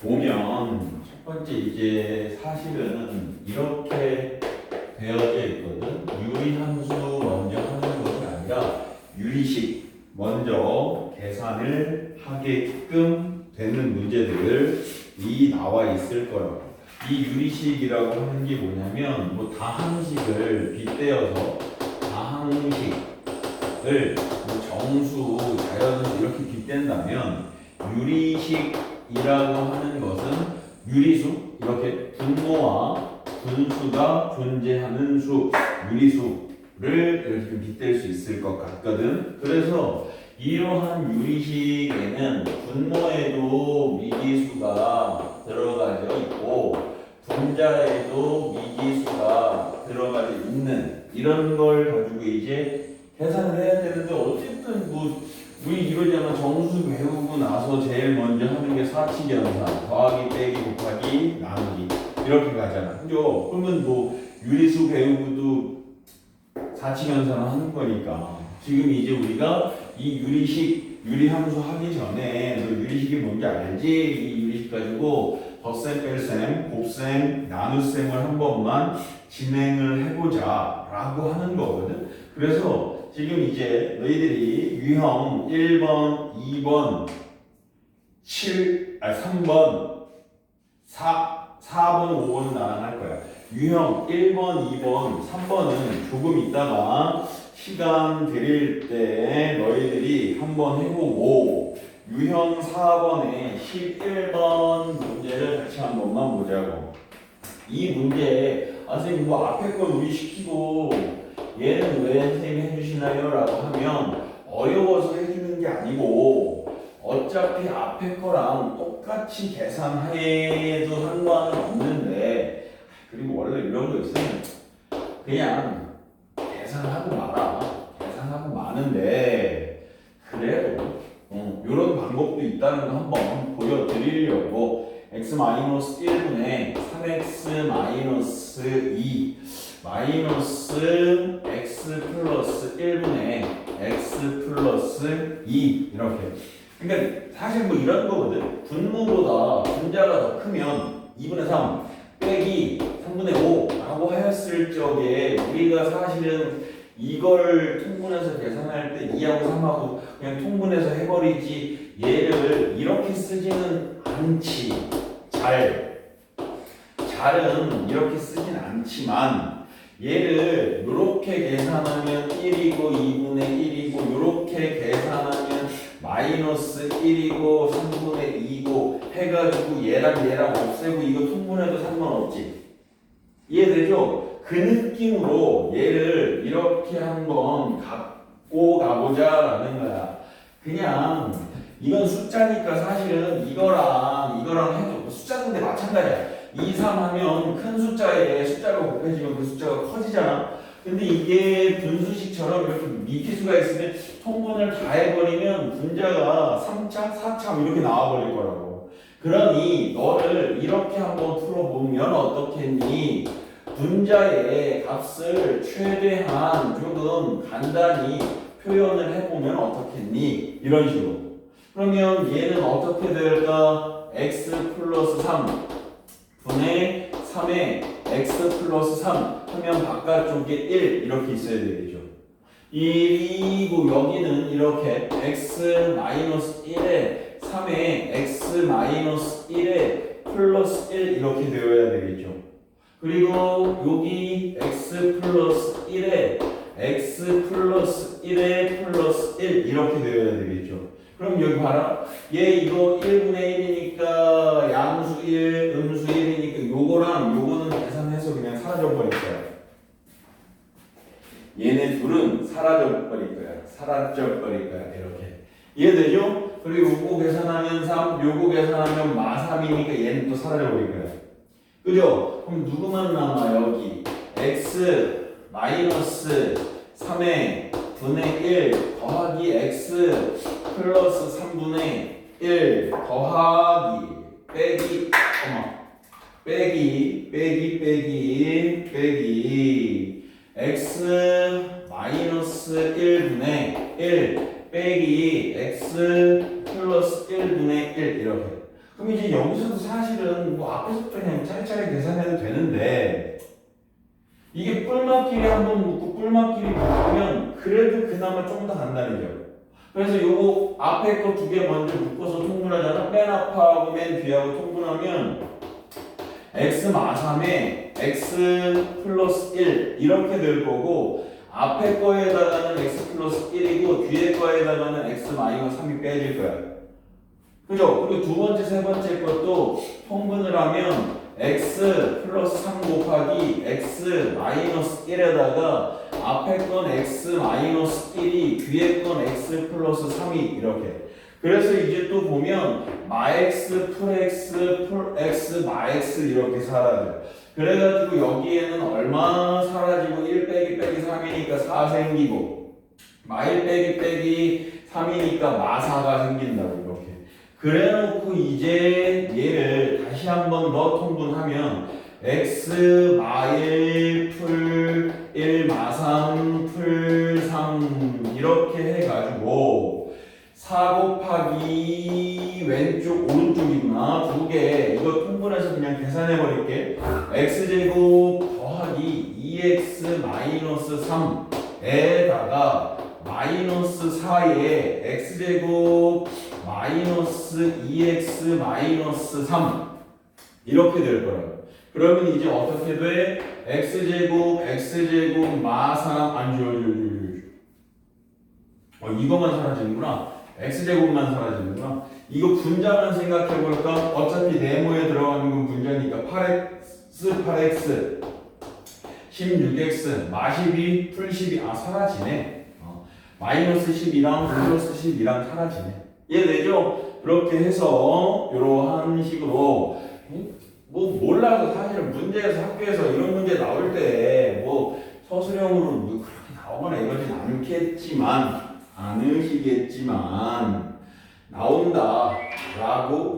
보면 첫 번째 이제 사실은 이렇게 되어져 있거든. 유리함수 먼저 하는 것이 아니라 유리식 먼저 계산을 하게끔 되는 문제들이 나와 있을 거라고. 이 유리식이라고 하는 게 뭐냐면 뭐 다항식을 빗대어서 다항식을 뭐 정수, 자연수 이렇게 빗댄다면 유리식이라고 하는 것은 유리수, 이렇게 분모와 분수가 존재하는 수, 유리수를 이렇게 빗댈 수 있을 것 같거든. 그래서 이러한 유리식에는 분모에도 미지수가 들어가져 있고 분자에도 미지수가 들어가져 있는 이런 걸 가지고 이제 계산을 해야 되는데, 어쨌든 뭐 우리 이러자면 정수 배우고 나서 제일 먼저 하는 게 사칙연산, 더하기 빼기 곱하기 나누기 이렇게 가잖아. 그죠? 그러면 뭐 유리수 배우고도 사칙연산을 하는 거니까 지금 이제 우리가 이 유리식, 유리함수 하기 전에 너 유리식이 뭔지 알지? 이 유리식 가지고 덧셈, 뺄셈, 곱셈, 나눗셈을 한 번만 진행을 해보자 라고 하는 거거든. 그래서 지금 이제 너희들이 유형 1번, 2번, 3번, 4번, 5번은 나랑 할 거야. 유형 1번, 2번, 3번은 조금 있다가 시간 드릴 때 너희들이 한번 해보고, 유형 4번에 11번 문제를 같이 한 번만 보자고. 이 문제, 선생님 뭐 앞에 걸 우리 시키고 얘는 왜 선생님이 해주시나요? 라고 하면 어려워서 해주는 게 아니고 어차피 앞에 거랑 똑같이 계산해도 상관은 없는데, 그리고 원래 이런 거 있으면 그냥 계산하고 말아. 계산하고 마는데 그래도 이런 방법도 있다는 거 한번 보여드리려고 x-1분의 3x-2 마이너스 x 플러스 1분의 x 플러스 2 이렇게. 그러니까 사실 뭐 이런 거거든. 분모보다 분자가 더 크면 2분의 3 빼기 3분의 5 라고 하였을 적에 우리가 사실은 이걸 통분해서 계산할 때 2하고 3하고 그냥 통분해서 해버리지 얘를 이렇게 쓰지는 않지. 잘은 이렇게 쓰진 않지만 얘를 이렇게 계산하면 1이고 2분의 1이고 이렇게 계산하면 마이너스 1이고 3분의 2고 해가지고 얘랑 없애고 이거 통분해도 상관없지. 이해되죠? 그 느낌으로 얘를 이렇게 한번 갖고 가보자라는 거야. 그냥 이건 숫자니까 사실은 이거랑 해도 숫자인데 마찬가지야. 2, 3 하면 큰 숫자에 숫자가 곱해지면 그 숫자가 커지잖아. 근데 이게 분수식처럼 이렇게 미지수가 있으면 통분을 다 해버리면 분자가 3차, 4차 이렇게 나와버릴 거라고. 그러니 너를 이렇게 한번 풀어보면 어떻겠니? 분자의 값을 최대한 조금 간단히 표현을 해보면 어떻겠니? 이런 식으로. 그러면 얘는 어떻게 될까? x 플러스 3 분의 3에 x 플러스 3 하면 바깥쪽에 1 이렇게 있어야 되겠죠. 1이고 여기는 이렇게 x 마이너스 1에 3에 x 마이너스 1에 플러스 1 이렇게 되어야 되겠죠. 그리고 여기 x 플러스 1에 x 플러스 1에 플러스 1 이렇게 되어야 되겠죠. 그럼 여기 봐라. 얘 이거 1분의 1이니까 양수 1, 음수 1이니까 요거랑 요거는 계산해서 그냥 사라져 버릴 거야. 얘네 둘은 사라져 버릴 거야. 사라져 버릴 거야. 이렇게. 이해되죠? 그리고 요거 계산하면 3, 요거 계산하면 마3이니까 얘는 또 사라져 버릴 거야. 그죠? 그럼 누구만 남아? 여기 x 마이너스 3의 분의 1 더하기 x 플러스 3분의 1 더하기 빼기 x 마이너스 1분의 1 빼기 x 플러스 1분의 1 이렇게. 그럼 이제 여기서도 사실은 뭐 앞에서부터 그냥 짜릿짜릿 계산해도 되는데 이게 뿔막끼리 한번 묶고 뿔막끼리 묶으면 그래도 그나마 좀 더 간단해져. 그래서 요거 앞에 거 두 개 먼저 묶어서 통분하잖아. 맨 앞하고 맨 뒤하고 통분하면 x 마삼에 x 플러스 1 이렇게 될 거고 앞에 거에다가는 x 플러스 1이고 뒤에 거에다가는 x 마이너스 3이 빼질 거야. 그죠? 그리고 두 번째, 세 번째 것도 통분을 하면 x 플러스 3 곱하기 x 마이너스 1에다가 앞에 건 x 마이너스 1이 뒤에 건 x 플러스 3이 이렇게. 그래서 이제 또 보면 마x 풀x 풀x 마x 이렇게 사라져. 그래가지고 여기에는 얼마 사라지고 1 빼기 빼기 3이니까 4 생기고 마1 빼기 빼기 3이니까 마4가 생긴다고 이렇게. 그래놓고 이제 얘를 다시 한 번 더 통분하면 x 마1 풀 1 마3 풀 3 이렇게 해가지고 4 곱하기 왼쪽 오른쪽이구나 두 개 이거 통분해서 그냥 계산해 버릴게. x제곱 더하기 2x 마이너스 3에다가 마이너스 4에 x제곱 마이너스 2x 마이너스 3 이렇게 될 거라고. 그러면 이제 어떻게 돼? x제곱 마3 이거만 사라지는구나. x제곱만 사라지는구나. 이거 분자만 생각해 볼까? 어차피 네모에 들어가는 건 분자니까 8x 16x 마12 풀12 사라지네. 마이너스 12랑 플러스 12랑 사라지네. 이해되죠? 그렇게 해서 이러한 식으로 뭐 몰라도 사실은 문제에서 학교에서 이런 문제 나올 때 뭐 서술형으로 뭐 그렇게 나오거나 이러진 않으시겠지만 나온다라고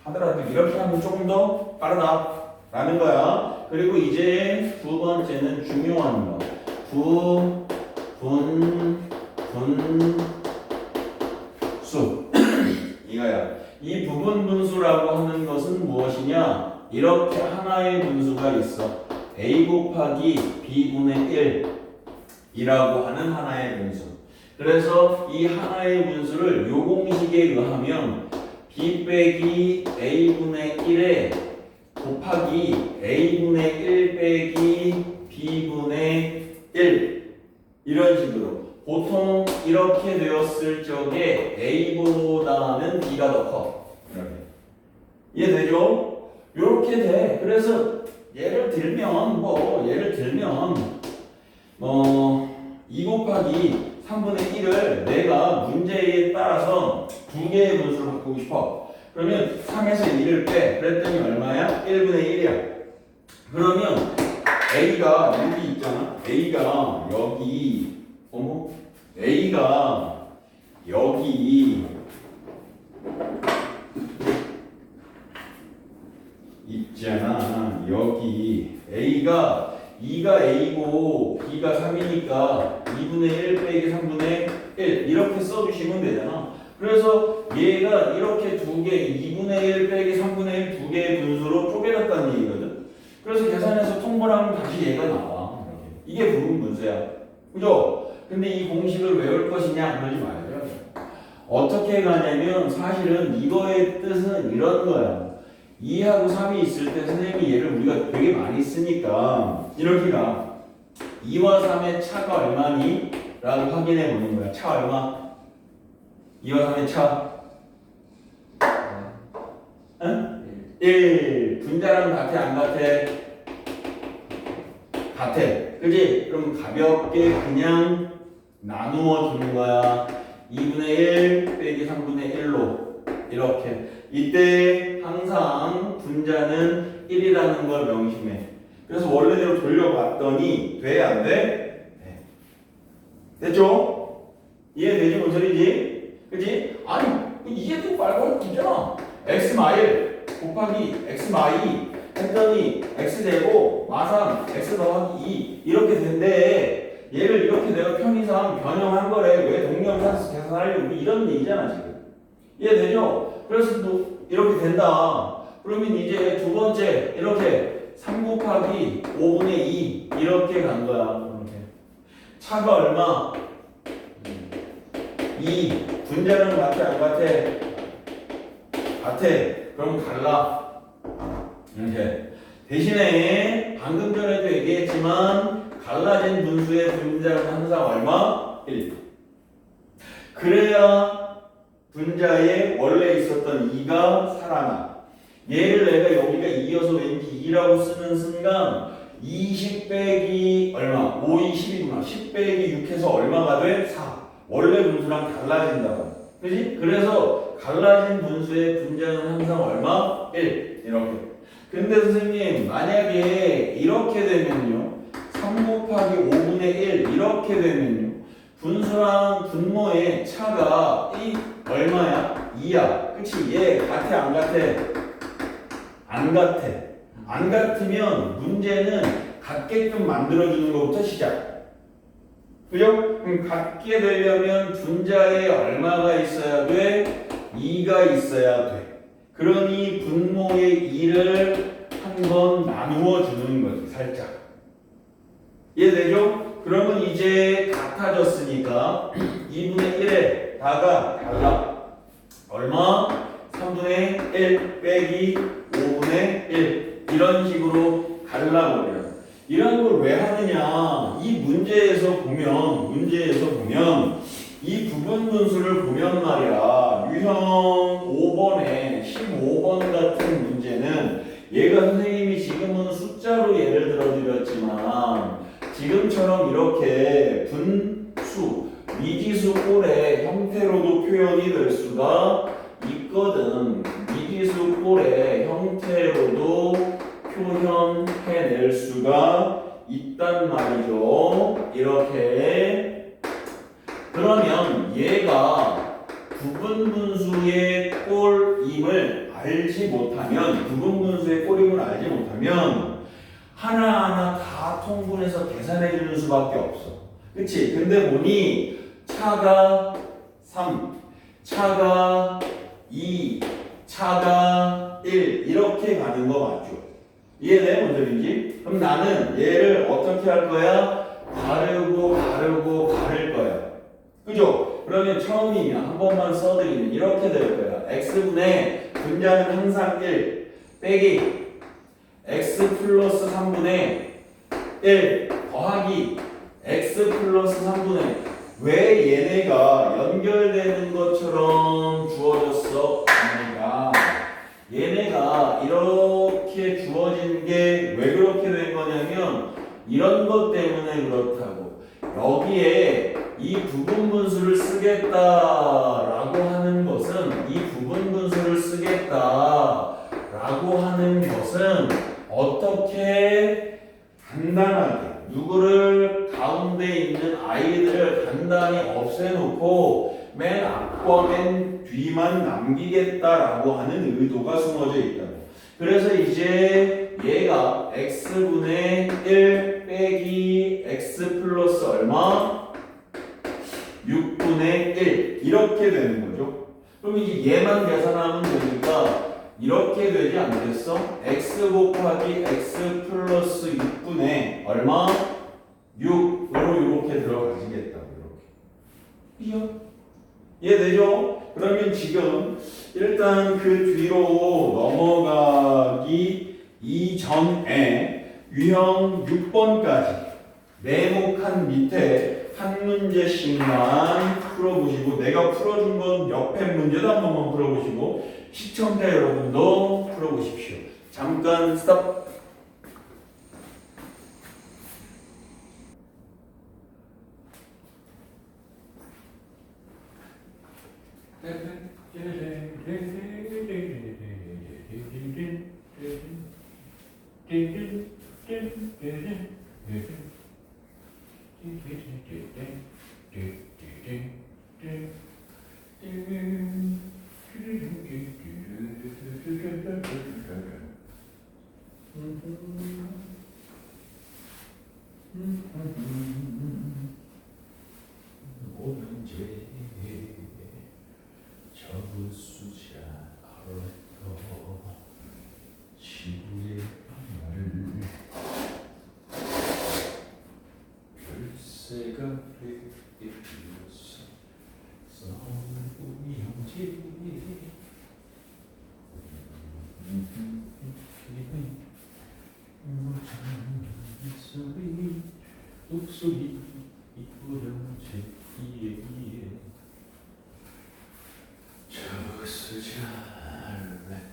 하더라도 이렇게 하면 조금 더 빠르다라는 거야. 그리고 이제 두 번째는 중요한 거. 분수 이거야. 이 부분분수라고 하는 것은 무엇이냐? 이렇게 하나의 분수가 있어. a 곱하기 b분의 1이라고 하는 하나의 분수. 그래서 이 하나의 분수를 요 공식에 의하면 b 빼기 a분의 1에 곱하기 a분의 1 빼기 b분의 1 이런 식으로 보통 이렇게 되었을 적에 a보다는 b가 더 커. 이렇게. 이해되죠? 이렇게 돼. 그래서 예를 들면 2 곱하기 3분의 1을 내가 문제에 따라서 두 개의 분수를 바꾸고 싶어. 그러면 3에서 1을 빼. 그랬더니 얼마야? 1분의 1이야. 그러면 A가 여기 있잖아. A가 여기 A가 여기 있잖아. 여기 A가 2가 A고 B가 3이니까 2분의 1 빼기 3분의 1 이렇게 써주시면 되잖아. 그래서 얘가 이렇게 두 개 2분의 1 빼기 3분의 1 두 개의 분수로 쪼개졌다는 얘기거든. 그래서 계산해서 통분하면 다시 얘가 나와. 이게 부분분수야. 그죠? 근데 이 공식을 외울 것이냐 그러지 말죠. 어떻게 가냐면 사실은 이거의 뜻은 이런 거야. 2하고 3이 있을 때 선생님이 얘를 우리가 되게 많이 쓰니까 이렇게 가. 2와 3의 차가 얼마니? 라고 확인해 보는 거야. 차 얼마? 2와 3의 차? 응? 1. 분자랑 같아 안 같아? 같아. 그지? 그럼 가볍게 그냥 나누어 주는 거야. 2분의 1 빼기 3분의 1로 이렇게. 이때 항상 분자는 1이라는 걸 명심해. 그래서 원래대로 돌려봤더니 돼? 안 돼? 네. 됐죠? 이해되지? 뭔 소리지? 그치? 아니 이해도 말고 있잖아. x 마1 곱하기 x 마2 했더니 x제곱 마3 x 더하기 2 이렇게 된대. 얘를 이렇게 내가 편의상 그냥 변형한 거래. 왜 동명산수 계산하려고 이런 얘기잖아 지금. 이해되죠? 그래서 또 이렇게 된다. 그러면 이제 두 번째 이렇게 3 곱하기 5분의 2 이렇게 간 거야. 이렇게. 차가 얼마? 2. 분자는 같아 안 같아? 같아. 그럼 갈라. 이렇게. 대신에 방금 전에도 얘기했지만 갈라진 분수의 분자는 항상 얼마? 1. 그래야 분자에 원래 있었던 2가 살아나. 얘를 내가 여기가 2여서 왠지 2라고 쓰는 순간 20 빼기 얼마? 5, 20이구나. 10 빼기 6해서 얼마가 돼? 4. 원래 분수랑 달라진다고. 그지? 그래서 갈라진 분수의 분자는 항상 얼마? 1. 이렇게. 근데 선생님 만약에 이렇게 되면요. 3 곱하기 5분의 1 이렇게 되면요. 분수랑 분모의 차가 이 얼마야? 2야. 그치? 얘 같아 안 같아? 안 같아. 안 같으면 문제는 같게끔 만들어주는 것부터 시작. 그죠? 그럼 같게 되려면 분자에 얼마가 있어야 돼? 2가 있어야 돼. 그러니 분모의 2를 한번 나누어 주는 거지, 살짝. 이해되죠? 그러면 이제 같아졌으니까 2분의 1에 다가 달라. 얼마? 3분의 1 빼기 5분의 1 이런 식으로 갈라버려요. 이런 걸 왜 하느냐? 이 문제에서 보면 이 부분 분수를 보면 말이야. 유형 5번에 15번 같은 문제는 얘가 선생님이 지금은 숫자로 예를 들어 드렸지만 지금처럼 이렇게 분수, 미지수 꼴의 형태로도 표현이 될 수가 있거든. 미지수 꼴의 형태로도 표현해낼 수가 있단 말이죠. 이렇게. 그러면 얘가 부분분수의 꼴임을 알지 못하면 부분분수의 꼴임을 알지 못하면 하나하나 다 통분해서 계산해 주는 수밖에 없어. 그치? 근데 보니 차가 3, 차가 2, 차가 1 이렇게 가는 거 맞죠? 이해돼? 뭔 소린지? 그럼 나는 얘를 어떻게 할 거야? 가르고 가를 거야. 그죠? 그러면 처음이면 한 번만 써드리면 이렇게 될 거야. x분의 분자는 항상 1 빼기 x 플러스 3분의 1 더하기 x 플러스 3분의 왜 얘네가 연결되는 것처럼 주어졌어? 얘네가 이렇게 주어진 게 왜 그렇게 된 거냐면 이런 것 때문에 그렇다고. 여기에 이 부분 분수를 쓰겠다라고 하는 것은 어떻게 간단하게 누구를 가운데 있는 아이들을 간단히 없애놓고 맨 앞과 맨 뒤만 남기겠다라고 하는 의도가 숨어져 있다고. 그래서 이제 얘가 x분의 1 빼기 x 플러스 얼마? 6분의 1 이렇게 되는 거죠. 그럼 이제 얘만 계산하면 되니까 이렇게 되지 않겠어? x 곱하기 x 플러스 6분의 얼마? 6으로 이렇게 들어가시겠다고. 이렇게. 이해되죠? 그러면 지금 일단 그 뒤로 넘어가기 이전에 유형 6번까지 네모칸 밑에 한 문제씩만 풀어보시고, 내가 풀어준 건 옆에 문제도 한 번만 풀어보시고 시청자 여러분도 풀어보십시오. 잠깐 스탑. 열쇠가 필요했어. 싸움이 형제. 소리 목소리 이쁘려 제기에 저수지 알레트.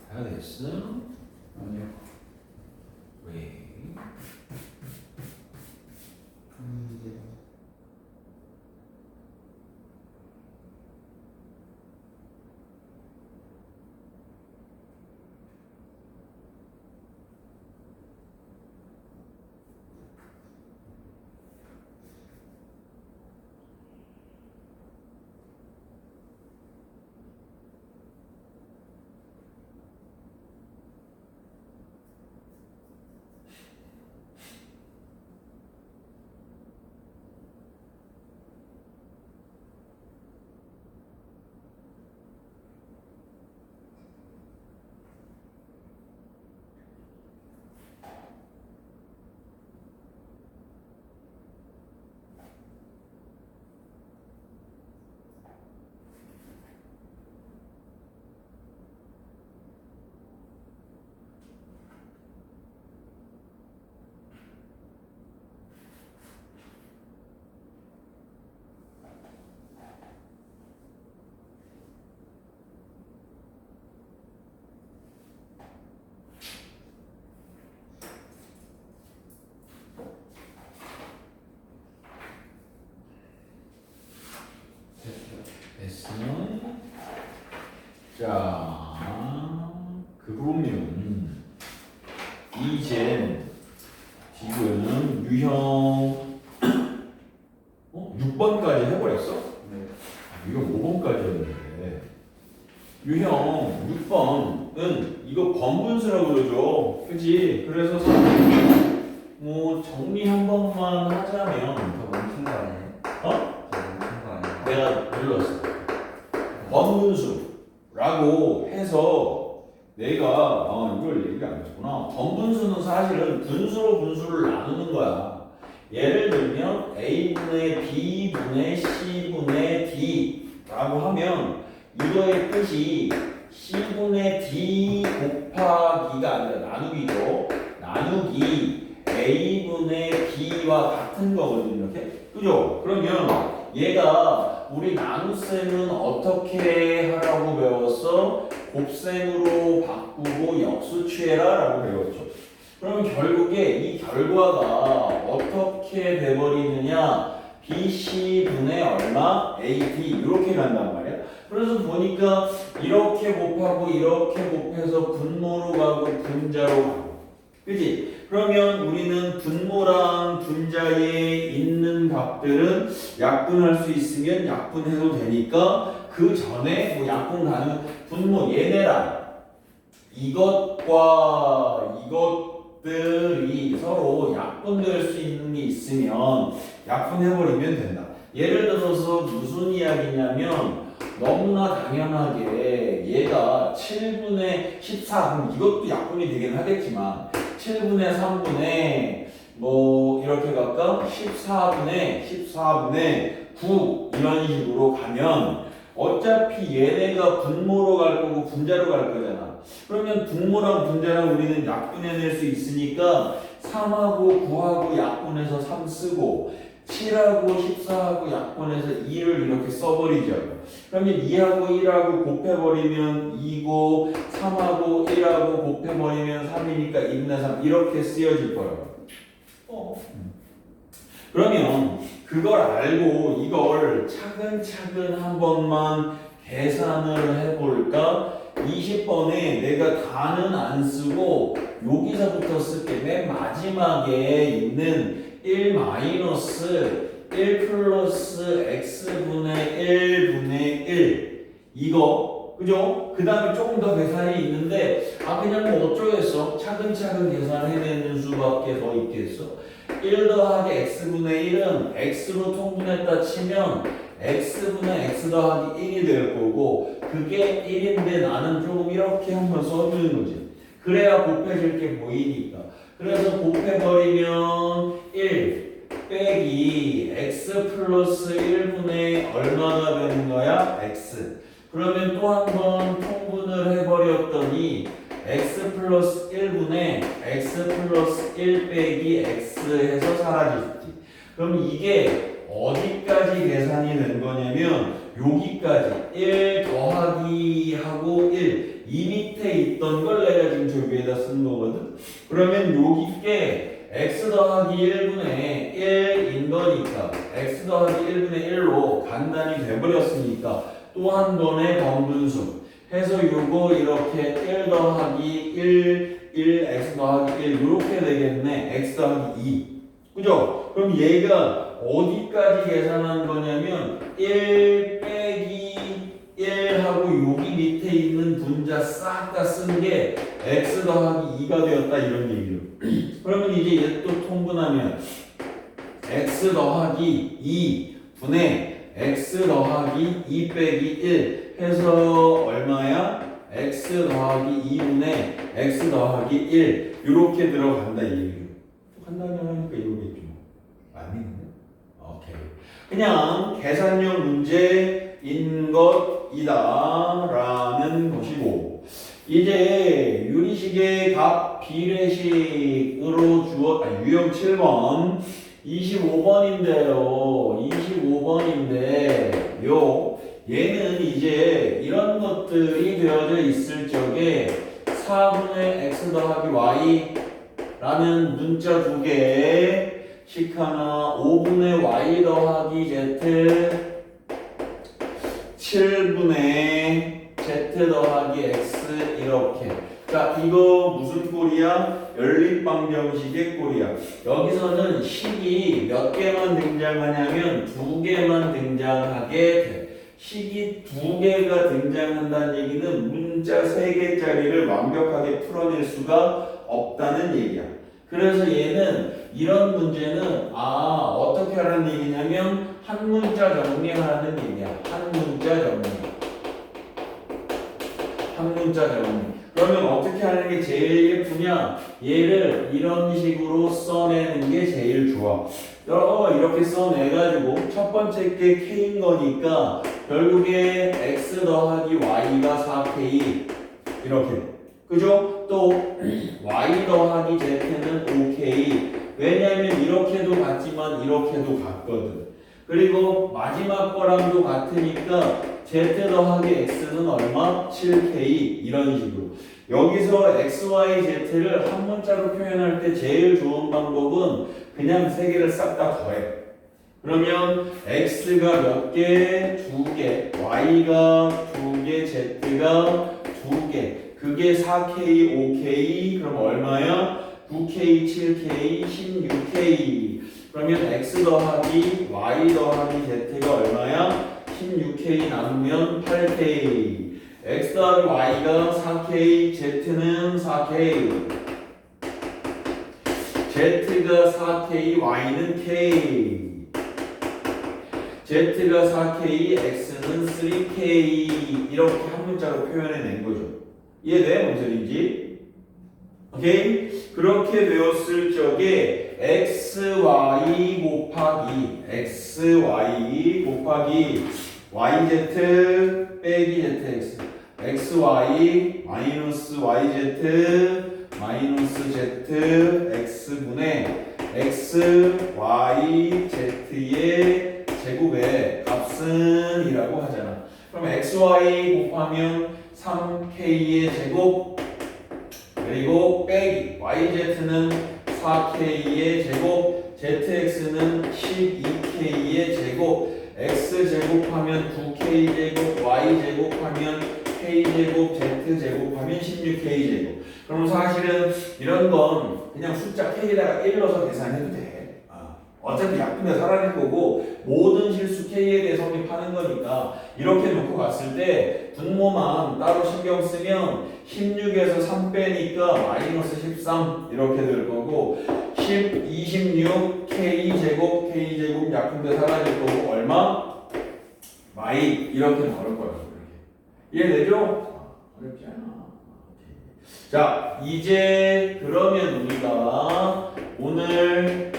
다 됐어? 아니요. 왜? 이제 됐어? 자, 그러면 이제 지금 유형 6번까지 해버렸어? 네. 유형 5번까지 했는데 유형 6번은 이거 번분수라고 그러죠. 그치? 그래서 뭐 정리 한 번만 하자면 저 멈춘 거 아니에요? 어? 저 멈춘 거 아니에요? 내가 눌렀어. 번분수라고 해서 내가 이걸 얘기 안 했구나. 번분수는 사실은 분수로 분수를 나누는 거야. 예를 들면 A분의 B분의 C분의 D라고 하면 이거의 뜻이 C분의 D 곱하기가 아니라 나누기죠. 나누기 A분의 B와 같은 거거든요. 이렇게. 그죠? 그러면 얘가 우리 나눗셈은 어떻게 하라고 배웠어? 곱셈으로 바꾸고 역수 취해라 라고 배웠죠. 그러면 결국에 이 결과가 어떻게 돼버리느냐? BC분의 얼마? AD 이렇게 간단 말이야. 그래서 보니까 이렇게 곱하고 이렇게 곱해서 분모로 가고 분자로 가고, 그지? 그러면 우리는 분모랑 분자에 있는 값들은 약분할 수 있으면 약분해도 되니까 그 전에 뭐 약분 가능 분모 얘네랑 이것과 이것들이 서로 약분될 수 있는 게 있으면 약분해버리면 된다. 예를 들어서 무슨 이야기냐면 너무나 당연하게 얘가 7분의 14, 그럼 이것도 약분이 되긴 하겠지만 7분의 3분의 뭐 이렇게 갈까? 14분의 9 이런 식으로 가면 어차피 얘네가 분모로 갈 거고 분자로 갈 거잖아. 그러면 분모랑 분자랑 우리는 약분해낼 수 있으니까 3하고 9하고 약분해서 3 쓰고 7하고 14하고 약분해서 2를 이렇게 써버리죠. 그러면 2하고 1하고 곱해버리면 2고 3하고 1하고 곱해버리면 3이니까 2분의 3 이렇게 쓰여질 거예요. 그러면 그걸 알고 이걸 차근차근 한 번만 계산을 해볼까? 20번에 내가 다는 안 쓰고 여기서부터 쓸게. 맨 마지막에 있는 1 마이너스 1 플러스 x분의 1분의 1 이거 그죠? 그 다음에 조금 더 계산이 있는데 그냥 뭐 어쩌겠어. 차근차근 계산해내는 수밖에 더 있겠어. 1 더하기 x분의 1은 x로 통분했다 치면 x분의 x 더하기 1이 될 거고 그게 1인데 나는 조금 이렇게 한번 써주는 거지. 그래야 곱해질 게 보이니까. 그래서 곱해버리면 1 빼기 x 플러스 1분의 얼마가 되는 거야? x. 그러면 또 한 번 통분을 해버렸더니 x 플러스 1분의 x 플러스 1 빼기 x 해서 사라지지. 그럼 이게 어디까지 계산이 된 거냐면 여기까지 1 더하기 하고 1 이 밑에 있던 걸 내가 지금 저 위에다 쓴 거거든. 그러면 여기께 x 더하기 1분의 1인 거니까 x 더하기 1분의 1로 간단히 돼버렸으니까 또 한 번의 번분수 해서 요거 이렇게 1 더하기 1 x 더하기 1 이렇게 되겠네. x 더하기 2 그죠? 그럼 얘가 어디까지 계산한 거냐면 1 빼기 1하고 여기 밑에 있는 분자 싹 다 쓴 게 x 더하기 2가 되었다 이런 얘기로. 그러면 이제 얘 또 통분하면 x 더하기 2 분의 x 더하기 2 빼기 1 해서 얼마야? x 더하기 2분의 x 더하기 1 이렇게 들어간다 이 얘기로. 간단히 하니까 이거겠죠. 아니네. 오케이. 그냥 계산형 문제인 것이다 라는 것이고 이제 유리식의 값 비례식으로 유형 7번 25번인데요. 25번인데 얘는 이제 이런 것들이 되어져 있을 적에 4분의 x 더하기 y 라는 문자 두 개, 식 하나, 5분의 y 더하기 z, 7분의 z 더하기 x 이렇게. 자, 이거 무슨 꼴이야? 연립방정식의 꼴이야. 여기서는 식이 몇 개만 등장하냐면 두 개만 등장하게 돼. 식이 두 개가 등장한다는 얘기는 문자 3개짜리를 완벽하게 풀어낼 수가 없다는 얘기야. 그래서 얘는 이런 문제는 어떻게 하라는 얘기냐면 한 문자 정리하라는 얘기야. 한 문자 정리. 한 문자 정리. 그러면 어떻게 하는 게 제일 예쁘냐? 얘를 이런 식으로 써내는 게 제일 좋아. 이렇게 써내가지고 첫 번째 게 K인 거니까 결국에 X 더하기 Y가 4K 이렇게. 그죠? 또 Y 더하기 Z는 5K. 왜냐하면 이렇게도 같지만 이렇게도 같거든. 그리고 마지막 거랑도 같으니까 Z 더하기 X는 얼마? 7K 이런 식으로. 여기서 X, Y, Z를 한 문자로 표현할 때 제일 좋은 방법은 그냥 세 개를 싹 다 더해. 그러면 X가 몇 개? 2개. Y가 2개, Z가 2개. 그게 4K, 5K. 그럼 얼마야? 9K, 7K, 16K. 그러면 X 더하기 Y 더하기 Z가 얼마야? 16K 나누면 8K. X 더하기 Y가 4K, Z는 4K. Z가 4K, Y는 K. Z가 4K, X는 3K. 이렇게 한 문자로 표현해낸 거죠. 이해돼? 뭔 소리인지? 오케이? 그렇게 배웠을 적에 XY 곱하기 YZ 빼기 ZX XY 마이너스 YZ 마이너스 ZX분의 XYZ의 제곱의 값은 이라고 하잖아. 그럼 XY 곱하면 3K의 제곱 그리고 빼기 YZ는 4K의 제곱 ZX는 12K의 제곱 X제곱하면 9K제곱 Y제곱하면 K제곱 Z제곱하면 16K제곱. 그럼 사실은 이런 건 그냥 숫자 K에다가 1 넣어서 계산해도 돼. 어차피 약분에 사라질 거고 모든 실수 K에 대해 성립하는 거니까 이렇게 놓고 갔을 때 분모만 따로 신경 쓰면 16에서 3 빼니까 마이너스 13 이렇게 될 거고 10, 26 K제곱 K제곱 약분돼 사라질 거고 얼마? Y 이렇게 나올 거라고. 이해되죠? 어렵지 않아. 자 이제 그러면 우리가 오늘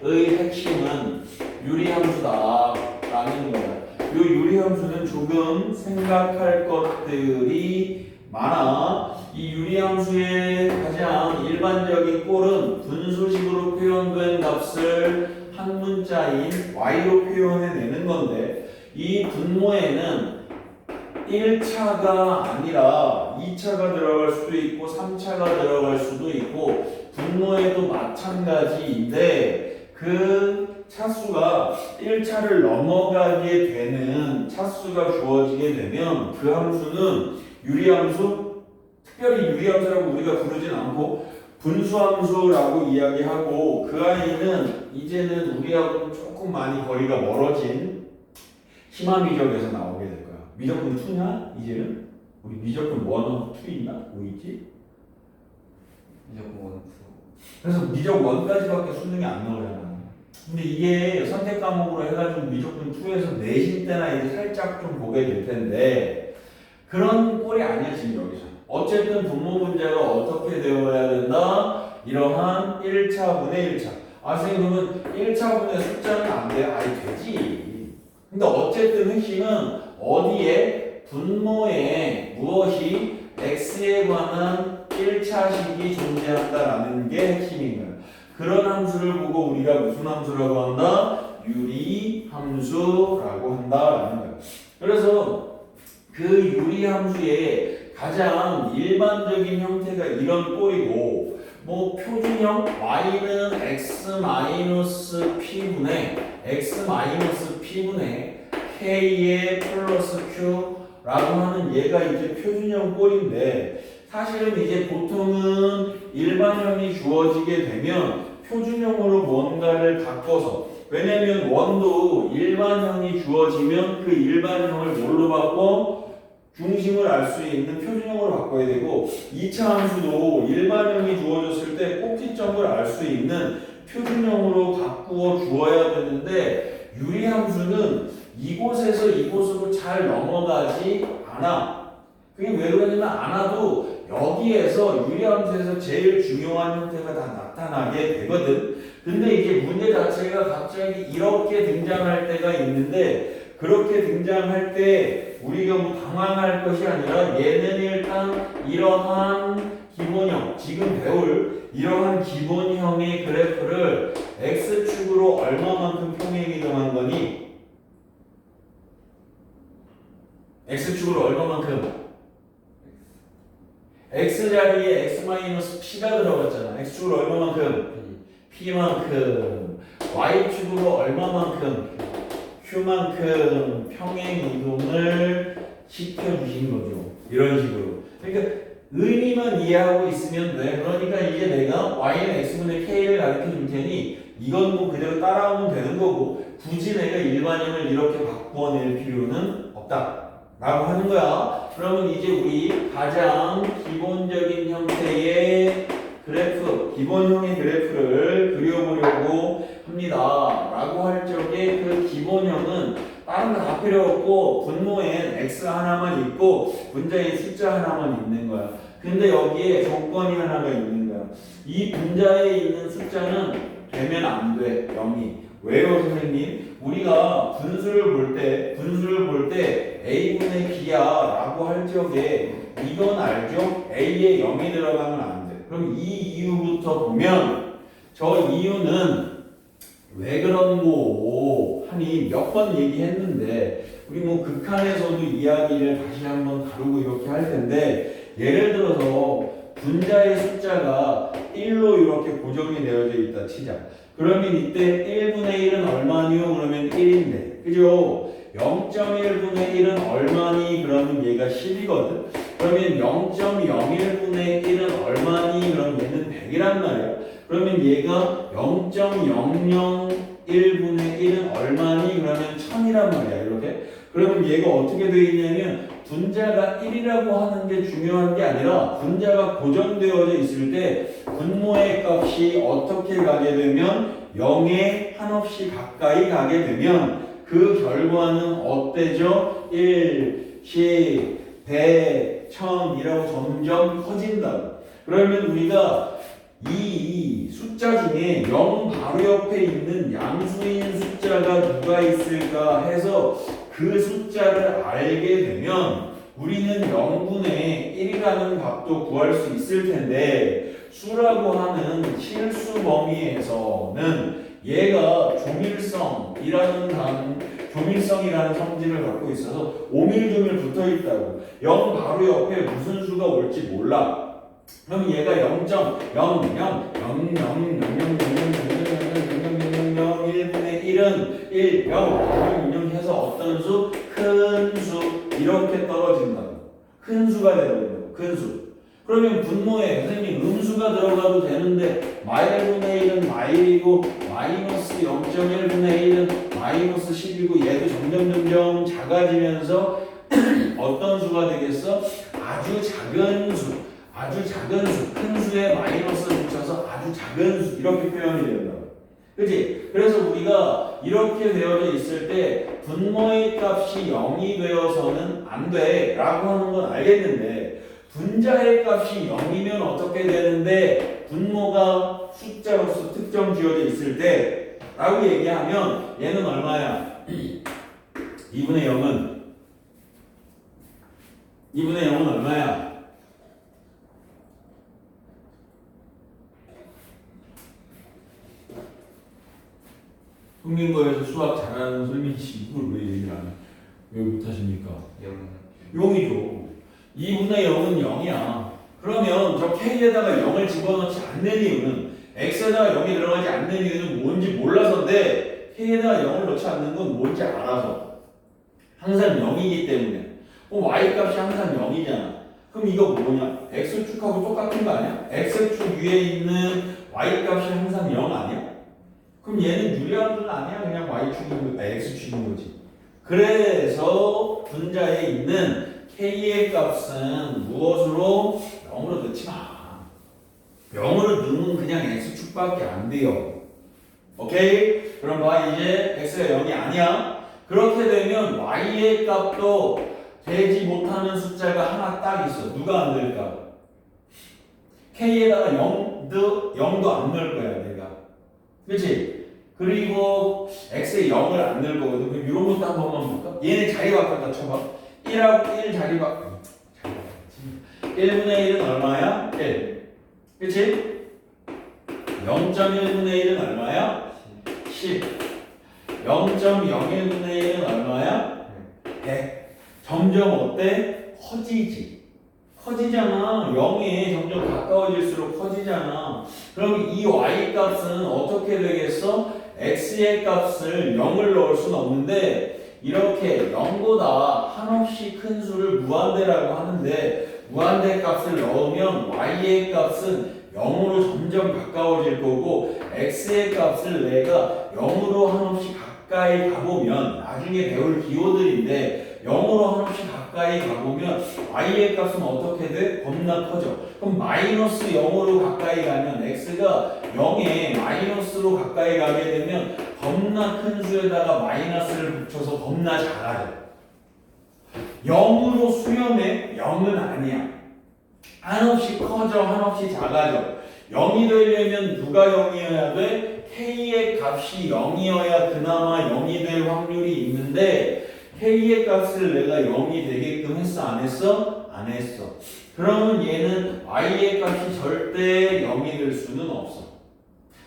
의 핵심은 유리함수다라는 거야. 이 유리함수는 조금 생각할 것들이 많아. 이 유리함수의 가장 일반적인 꼴은 분수식으로 표현된 값을 한 문자인 y로 표현해내는 건데 이 분모에는 1차가 아니라 2차가 들어갈 수도 있고 3차가 들어갈 수도 있고 분모에도 마찬가지인데 그 차수가 1차를 넘어가게 되는 차수가 주어지게 되면 그 함수는 유리함수, 특별히 유리함수라고 우리가 부르진 않고 분수함수라고 이야기하고 그 아이는 이제는 우리하고는 조금 많이 거리가 멀어진 심화 미적에서 나오게 될 거야. 미적분 2냐? 이제는? 우리 미적분 1, 2 있나? 뭐 있지? 미적분 1, 2. 그래서 미적 1까지밖에 수능이 안 나오잖아. 근데 이게 선택 과목으로 해가지고 미적분 2에서 내신 때나 이제 살짝 좀 보게 될 텐데 그런 꼴이 아니야 지금 여기서. 어쨌든 분모 문제가 어떻게 되어야 된다? 이러한 1차분의 1차. 아 선생님 그러면 1차분의 숫자는 안 돼? 아니 되지. 근데 어쨌든 핵심은 어디에? 분모에 무엇이 x에 관한 1차식이 존재한다라는 게 핵심인 거야. 그런 함수를 보고 우리가 무슨 함수라고 한다? 유리함수라고 한다라는 거야. 그래서 그 유리함수의 가장 일반적인 형태가 이런 꼴이고 뭐 표준형 y는 x-p분의 k의 플러스 q라고 하는 얘가 이제 표준형 꼴인데 사실은 이제 보통은 일반형이 주어지게 되면 표준형으로 뭔가를 바꿔서 왜냐면 원도 일반형이 주어지면 그 일반형을 뭘로 바꿔? 중심을 알 수 있는 표준형으로 바꿔야 되고 2차 함수도 일반형이 주어졌을 때 꼭지점을 알 수 있는 표준형으로 바꾸어 주어야 되는데 유리함수는 이곳에서 이곳으로 잘 넘어가지 않아. 그게 왜 그러냐면 않아도 여기에서 유리함수에서 제일 중요한 형태가 다 나타나게 되거든. 근데 이제 문제 자체가 갑자기 이렇게 등장할 때가 있는데 그렇게 등장할 때 우리가 뭐 당황할 것이 아니라 얘는 일단 이러한 기본형, 지금 배울 이러한 기본형의 그래프를 x축으로 얼마만큼 평행이동한 거니? x축으로 얼마만큼? x자리에 x-p가 들어갔잖아. x축으로 얼마만큼? p만큼. y축으로 얼마만큼? q만큼 평행이동을 시켜주신 거죠. 이런 식으로. 그러니까 의미만 이해하고 있으면 돼. 그러니까 이제 내가 y는 x분의 k를 가르쳐 줄 테니 이건 뭐 그대로 따라오면 되는 거고 굳이 내가 일반형을 이렇게 바꿔낼 필요는 없다 라고 하는 거야. 그러면 이제 우리 가장 기본적인 형태의 그래프, 기본형의 그래프를 그려보려고 합니다 라고 할 적에 그 기본형은 다른 거 다 필요 없고 분모엔 x 하나만 있고 분자에 숫자 하나만 있는 거야. 근데 여기에 조건이 하나가 있는 거야. 이 분자에 있는 숫자는 되면 안 돼. 0이. 왜요, 선생님? 우리가 분수를 볼 때 a분의 b야 라고 할 적에 이건 알죠? a에 0이 들어가면 안 돼. 그럼 이 이유부터 보면 저 이유는 왜 그런 거 하니 몇 번 얘기했는데 우리 뭐 극한에서도 이야기를 다시 한번 다루고 이렇게 할 텐데 예를 들어서 분자의 숫자가 1로 이렇게 고정이 되어져 있다 치자. 그러면 이때 1분의 1은 얼마니요? 그러면 1인데 그죠? 0.1분의 1은 얼마니? 그러면 얘가 10이거든. 그러면 0.01분의 1은 얼마니? 그러면 얘는 100이란 말이야. 그러면 얘가 0.001분의 1은 얼마니? 그러면 1000이란 말이야. 이렇게. 그러면 얘가 어떻게 되어 있냐면 분자가 1이라고 하는 게 중요한 게 아니라 분자가 고정되어져 있을 때 분모의 값이 어떻게 가게 되면 0에 한없이 가까이 가게 되면 그 결과는 어때죠? 1, 10, 100, 1000이라고 점점 커진다고. 그러면 우리가 이 숫자 중에 0 바로 옆에 있는 양수인 숫자가 누가 있을까 해서 그 숫자를 알게 되면 우리는 0분의 1이라는 값도 구할 수 있을 텐데 수라고 하는 실수 범위에서는 얘가 조밀성이라는 성질을 갖고 있어서 오밀조밀 붙어 있다고. 0 바로 옆에 무슨 수가 올지 몰라. 그럼 얘가 0.0000000000000000000000000000000000000000000000000000000000000000000000000000000000000000000000000000000000000000000000000000000000000000000000000000000000000000000000000000000000000000000000000000000000000000000000000000000000000000000000000000000000000000000000000000000000000000000000000000000000000000000000000000000000000000000000000000000000000000000000000000000000000000000000000000000000000000000000000000이렇게 떨어진다고. 큰 수가 되어버린다고. 큰 수. 그러면 분모에 선생님 음수가 들어가도 되는데 마일분의 1은 마일이고 마이너스 0.1분의 1은 마이너스 10이고 얘도 점점 작아지면서 어떤 수가 되겠어? 아주 작은 수. 큰 수에 마이너스를 붙여서 아주 작은 수 이렇게 표현이 된다고. 그치? 그래서 우리가 이렇게 되어져 있을 때 분모의 값이 0이 되어서는 안 돼 라고 하는 건 알겠는데 분자의 값이 0이면 어떻게 되는데 분모가 숫자로서 특정 지어져 있을 때 라고 얘기하면 얘는 얼마야? 2분의 0은 얼마야? 흥민거에서 수학 잘하는 설민씨 이걸 왜 얘기를 안 해? 왜 못하십니까? 0이죠. 2분의 0은 0이야. 그러면 저 K에다가 0을 집어넣지 않는 이유는 X에다가 0이 들어가지 않는 이유는 뭔지 몰라서인데 K에다가 0을 넣지 않는 건 뭔지 알아서. 항상 0이기 때문에. Y 값이 항상 0이잖아. 그럼 이거 뭐냐? X축하고 똑같은 거 아니야? X축 위에 있는 Y 값이 항상 0 아니야? 그럼 얘는 유리함수는 아니야. 그냥 Y축인 X축인 거지. 그래서 분자에 있는 K의 값은 무엇으로? 0으로 넣지 마. 0으로 넣으면 그냥 X축밖에 안 돼요. 오케이? 그럼 봐 이제 X가 0이 아니야. 그렇게 되면 Y의 값도 되지 못하는 숫자가 하나 딱 있어. 누가 안 될까? k에다가 0도 안 넣을 거야 내가. 그치? 그리고 x에 0을 안 넣을 거거든. 그럼 이런 것도 한 번만 볼까? 얘네 자리 바꿨다 쳐봐. 1하고 1 자리 바꿨지. 1분의 1은 얼마야? 1. 그치? 0.1분의 1은 얼마야? 10. 0.01분의 1은 얼마야? 100. 점점 어때? 커지지. 커지잖아. 0에 점점 가까워질수록 커지잖아. 그럼 이 y 값은 어떻게 되겠어? x의 값을 0을 넣을 수는 없는데 이렇게 0보다 한없이 큰 수를 무한대라고 하는데 무한대 값을 넣으면 y의 값은 0으로 점점 가까워질 거고 x의 값을 내가 0으로 한없이 가까이 가보면 나중에 배울 기호들인데 0으로 한없이 가까이 가보면 y의 값은 어떻게 돼? 겁나 커져. 그럼 마이너스 0으로 가까이 가면 x가 0에 마이너스로 가까이 가게 되면 겁나 큰 수에다가 마이너스를 붙여서 겁나 작아져. 0으로 수렴해? 0은 아니야. 한없이 커져, 한없이 작아져. 0이 되려면 누가 0이어야 돼? k의 값이 0이어야 그나마 0이 될 확률이 있는데 k의 값을 내가 0이 되게끔 했어? 안 했어? 안 했어. 그러면 얘는 y의 값이 절대 0이 될 수는 없어.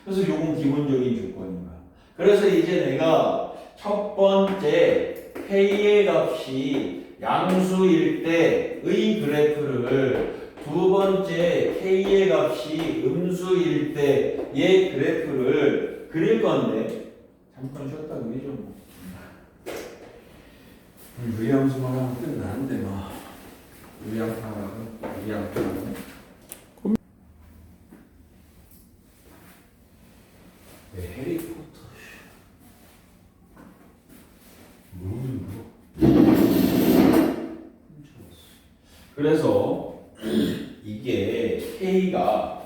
그래서 요건 기본적인 조건인 거야. 그래서 이제 내가 첫 번째 k의 값이 양수일 때의 그래프를 두 번째 k의 값이 음수일 때의 그래프를 그릴 건데 잠깐 쉬었다 그러죠 뭐. 의함수만 하면 끝나는데 뭐. 위양하고 왜 해리포터 그래서 이게 k가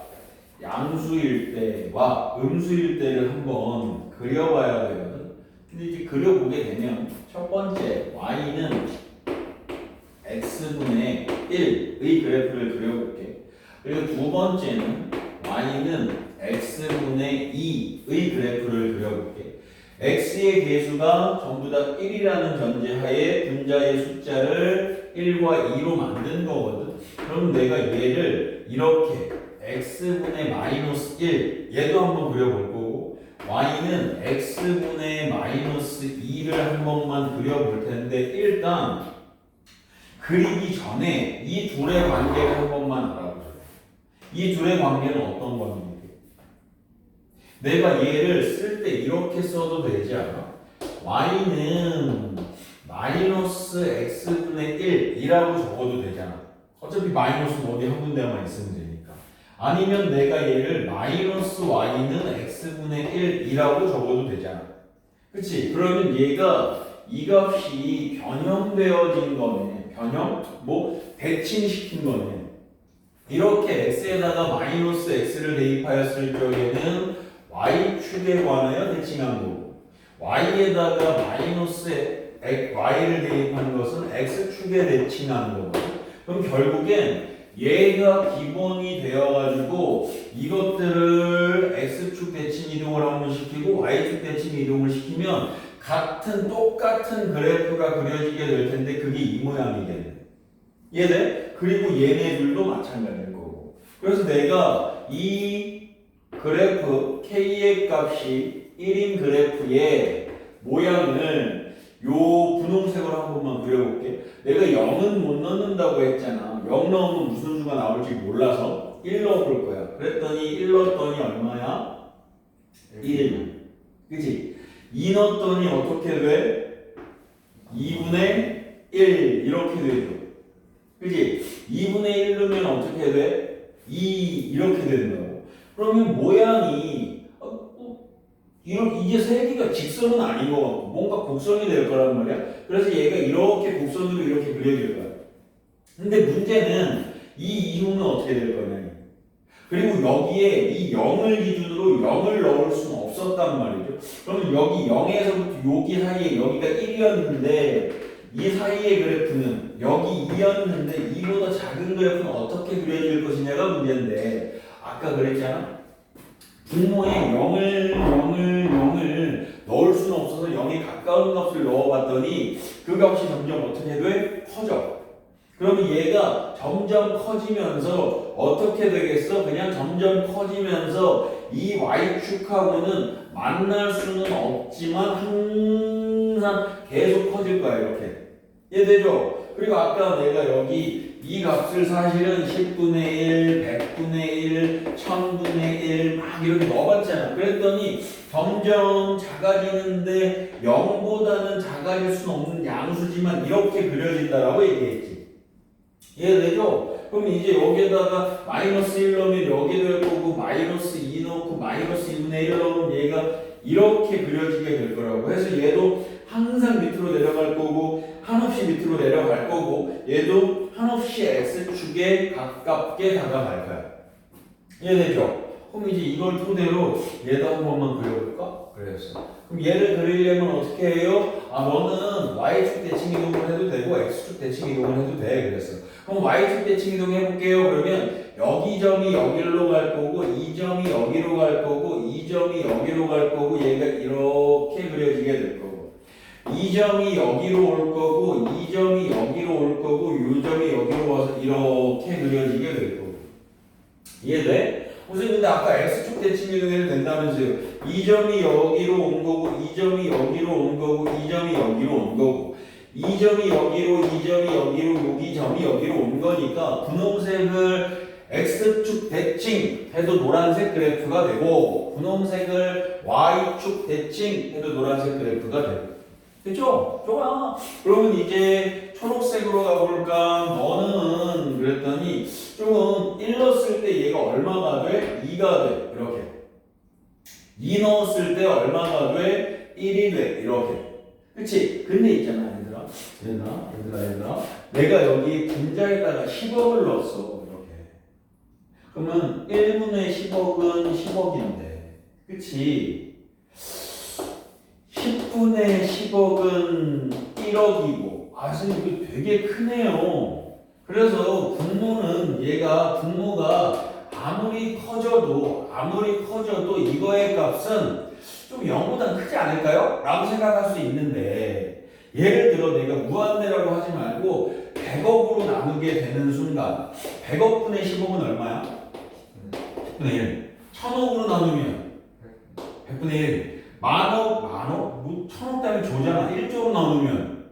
양수일 때와 음수일 때를 한번 그려봐야 되거든. 근데 이제 그려보게 되면 첫 번째 y는 x분의 1의 그래프를 그려볼게. 그리고 두 번째는 y는 x분의 2의 그래프를 그려볼게. x의 개수가 전부 다 1이라는 전제하에 분자의 숫자를 1과 2로 만든 거거든. 그럼 내가 얘를 이렇게 x분의 마이너스 1 얘도 한번 그려볼 거고 y는 x분의 마이너스 2를 한 번만 그려볼 텐데 일단 그리기 전에 이 둘의 관계를 한 번만 알아보자. 이 둘의 관계는 어떤 관계일까? 내가 얘를 쓸 때 이렇게 써도 되지 않아? y는 마이너스 x분의 1이라고 적어도 되잖아. 어차피 마이너스는 어디 한 군데만 있으면 되니까. 아니면 내가 얘를 마이너스 y는 x분의 1이라고 적어도 되잖아. 그치? 그러면 얘가 이 값이 변형되어진 거네. 변형? 뭐 대칭시킨 거네. 이렇게 x에다가 마이너스 x를 대입하였을 적에는 y축에 관하여 대칭한 거고 y에다가 마이너스 y를 대입한 것은 x축에 대칭한 거고 그럼 결국엔 얘가 기본이 되어가지고 이것들을 x축 대칭 이동을 한번 시키고 y축 대칭 이동을 시키면 똑같은 그래프가 그려지게 될 텐데 그게 이 모양이겠네. 얘네 그리고 얘네들도 마찬가지일 거고. 그래서 내가 이 그래프 k의 값이 1인 그래프의 모양을 요 분홍색으로 한 번만 그려볼게. 내가 0은 못 넣는다고 했잖아. 0 넣으면 무슨 수가 나올지 몰라서 1 넣어볼 거야. 그랬더니 1 넣었더니 얼마야? 1. 그치? 2 넣었더니 어떻게 돼? 2분의 1 이렇게 되죠. 그치? 2분의 1 넣으면 어떻게 돼? 2 이렇게 된다고. 그러면 모양이 이게 세 개가 직선은 아닌 것 같고 뭔가 곡선이 될 거란 말이야. 그래서 얘가 이렇게 곡선으로 이렇게 그려질 거야. 근데 문제는 이 이유는 어떻게 될 거냐. 그리고 여기에 이 0을 기준으로 0을 넣을 수는 없었단 말이죠. 그러면 여기 0에서부터 여기 사이에 여기가 1이었는데 이 사이의 그래프는 여기 2였는데 2보다 작은 그래프는 어떻게 그려질 것이냐가 문제인데 아까 그랬잖아. 분모에 0을 넣을 수는 없어서 0에 가까운 값을 넣어봤더니 그 값이 점점 어떻게 돼? 커져. 그러면 얘가 점점 커지면서 어떻게 되겠어? 그냥 점점 커지면서 이 y축하고는 만날 수는 없지만 항상 계속 커질 거야 이렇게. 이해되죠? 그리고 아까 내가 여기 이 값을 사실은 10분의 1, 100분의 1, 1000분의 1 막 이렇게 넣어봤잖아. 그랬더니 점점 작아지는데 0보다는 작아질 수는 없는 양수지만 이렇게 그려진다라고 얘기했지. 이해되죠? 그럼 이제 여기에다가 마이너스 1 넣으면 여기도 할 거고 마이너스 2 넣고 마이너스 2분의 1 넣으면 얘가 이렇게 그려지게 될 거라고. 해서 얘도 항상 밑으로 내려갈 거고 한없이 밑으로 내려갈 거고 얘도 한없이 x축에 가깝게 다가갈 거야. 이해되죠? 그럼 이제 이걸 토대로 얘도 한 번만 그려볼까? 그랬어. 그럼 얘를 그리려면 어떻게 해요? 아 너는 y축 대칭 이동을 해도 되고 x축 대칭 이동을 해도 돼. 그랬어. 그럼 y축 대칭 이동 해볼게요. 그러면 여기 점이 여기로 갈 거고 이 점이 여기로 갈 거고 이 점이 여기로 갈 거고 얘가 이렇게 그려지게 될 거고 이 점이 여기로 올 거고 이 점이 여기로 올 거고 이 점이 여기로 와서 이렇게 그려지게 될 거고. 이해돼? 선생님 근데 아까 x축 대칭 이동해도 된다면서요. 이 점이 여기로 온 거고 이 점이 여기로 온 거고 이 점이 여기로 온 거고 이 점이 여기로 이 점이 여기로 여기 점이 여기로 온 거니까 분홍색을 x축 대칭 해도 노란색 그래프가 되고 분홍색을 y축 대칭 해도 노란색 그래프가 되고. 됐죠? 좋아. 그러면 이제 초록색으로 가볼까? 너는 그랬더니 조금 1 넣었을 때 얘가 얼마가 돼? 2가 돼. 이렇게. 2 넣었을 때 얼마가 돼? 1이 돼. 이렇게. 그치? 근데 있잖아 얘들아. 내가 여기 분자에다가 10억을 넣었어. 이렇게. 그러면 1분의 10억은 10억인데. 그치? 10분의 10억은 1억이고 선생님 이거 되게 크네요. 그래서 분모가 아무리 커져도 이거의 값은 좀 0보다 크지 않을까요? 라고 생각할 수 있는데 예를 들어 내가 무한대라고 하지 말고 100억으로 나누게 되는 순간 100억분의 10억은 얼마야? 10분의 1 1000억으로 나누면 100분의 1 만억? 뭐 1000억 때문에 조잖아. 1조로 나누면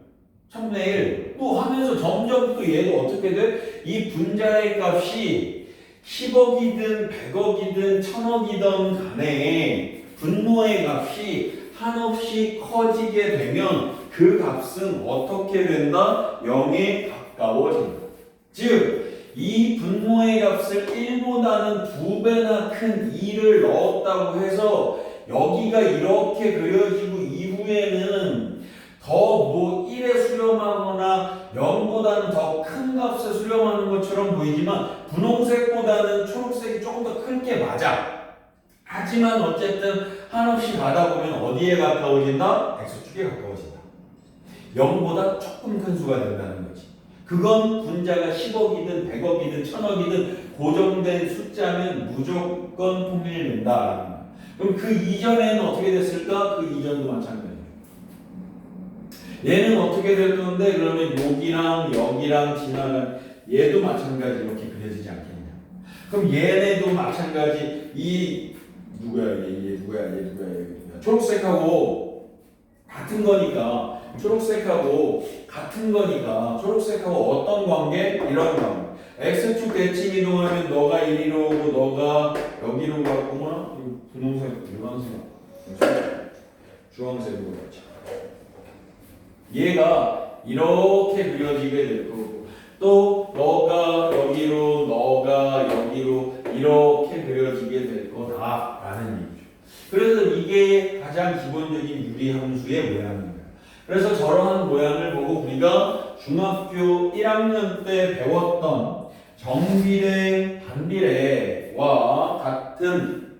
1000분의 1 또 하면서 점점 또 얘도 어떻게 돼? 이 분자의 값이 10억이든 100억이든 1000억이든 간에 분모의 값이 한없이 커지게 되면 그 값은 어떻게 된다? 0에 가까워진다. 즉 이 분모의 값을 1보다는 2배나 큰 2를 넣었다고 해서 여기가 이렇게 그려지고 이후에는 더 뭐 1에 수렴하거나 0보다는 더 큰 값에 수렴하는 것처럼 보이지만 분홍색보다는 초록색이 조금 더 큰 게 맞아. 하지만 어쨌든 한없이 가다 보면 어디에 가까워진다? x축에 가까워진다. 0보다 조금 큰 수가 된다는 거지. 그건 분자가 10억이든 100억이든 1000억이든 고정된 숫자면 무조건 통일된다. 그럼 그 이전에는 어떻게 됐을까? 그 이전도 마찬가지예요. 얘는 어떻게 될 건데 그러면 여기랑 지나간 얘도 마찬가지 이렇게 그려지지 않겠냐? 그럼 얘네도 마찬가지 얘 누구야? 초록색하고 같은 거니까 초록색하고 어떤 관계? 이런 관계. x축 대칭 이동하면 너가 이리로 오고 너가 여기로 가고 어머나 분홍색, 일반색, 주황색으로 가자. 얘가 이렇게 그려지게 될 거고 또 너가 여기로 이렇게 그려지게 될 거다라는 얘기죠. 그래서 이게 가장 기본적인 유리함수의 모양입니다. 그래서 저러한 모양을 보고 우리가 중학교 1학년 때 배웠던 정비례, 반비례와 같은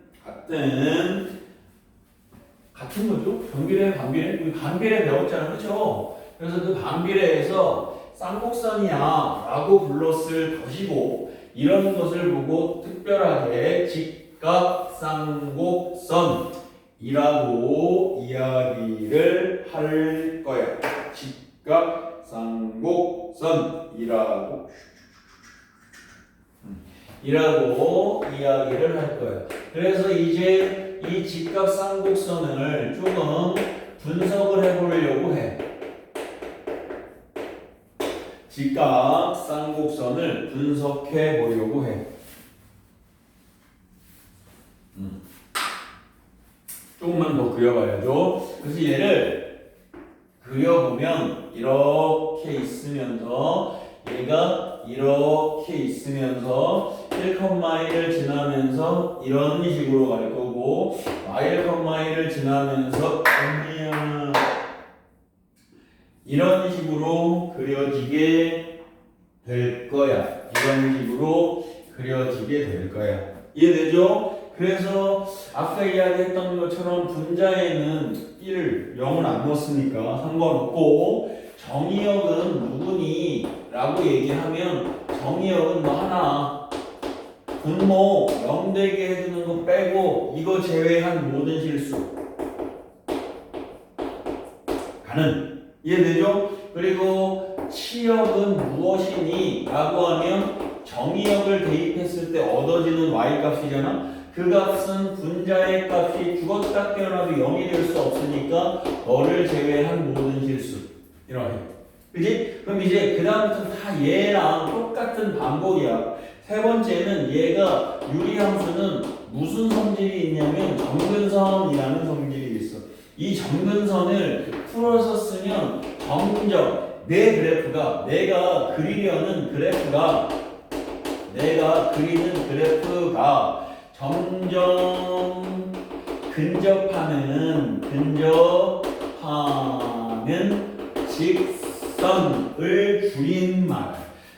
거죠. 정비례, 반비례, 우리 반비례 배웠잖아요, 그렇죠? 그래서 그 반비례에서 쌍곡선이야 라고 불렀을 것이고 이런 것을 보고 특별하게 직각쌍곡선이라고 이야기를 할 거야. 직각쌍곡선이라고 이야기를 할 거야. 그래서 이제 이 직각쌍곡선을 조금 분석을 해보려고 해. 직각쌍곡선을 분석해 보려고 해. 조금만 더 그려봐야죠. 그래서 얘를 그려보면 이렇게 있으면서 얘가 이렇게 있으면서 1,1을 지나면서 이런 식으로 갈 거고 y1,1을 지나면서 이런 식으로 그려지게 될 거야. 이런 식으로 그려지게 될 거야. 이해되죠? 그래서 아까 이야기했던 것처럼 분자에는 1, 0은 안 넣었으니까 상관없고 정의역은 누구니? 라고 얘기하면 정의역은 뭐 하나 분모 0 되게 해주는 거 빼고 이거 제외한 모든 실수 가는. 이해되죠? 그리고 치역은 무엇이니? 라고 하면 정의역을 대입했을 때 얻어지는 y값이잖아. 그 값은 분자의 값이 죽었다 깨어나도 0이 될 수 없으니까 너를 제외한 모든 실수. 이렇게. 그지? 그럼 이제 그 다음부터 다 얘랑 똑같은 반복이야. 세 번째는 얘가 유리함수는 무슨 성질이 있냐면 점근선이라는 성질이 있어. 이 점근선을 풀어서 쓰면 점점 내 그래프가 내가 그리는 그래프가 점점 근접하는 직선을 줄인 말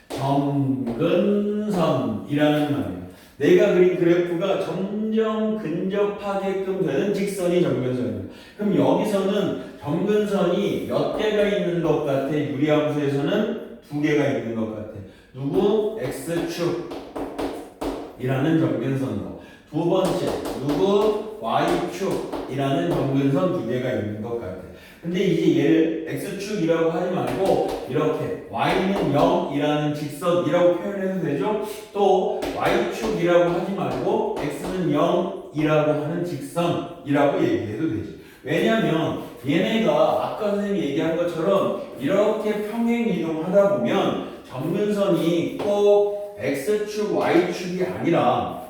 점근선이라는 말이에요. 내가 그린 그래프가 점점 근접하게끔 되는 직선이 점근선입니다. 그럼 여기서는 점근선이 몇 개가 있는 것 같아? 유리함수에서는 2개가 있는 것 같아. 누구? X축이라는 점근선도. 두 번째, 누구? Y축이라는 점근선 2개가 있는 것 같아. 근데 이제 얘를 X축이라고 하지 말고 이렇게 Y는 0이라는 직선이라고 표현해도 되죠? 또 Y축이라고 하지 말고 X는 0이라고 하는 직선이라고 얘기해도 되지. 왜냐면 얘네가 아까 선생님이 얘기한 것처럼 이렇게 평행이동 하다 보면 점근선이 꼭 X축, Y축이 아니라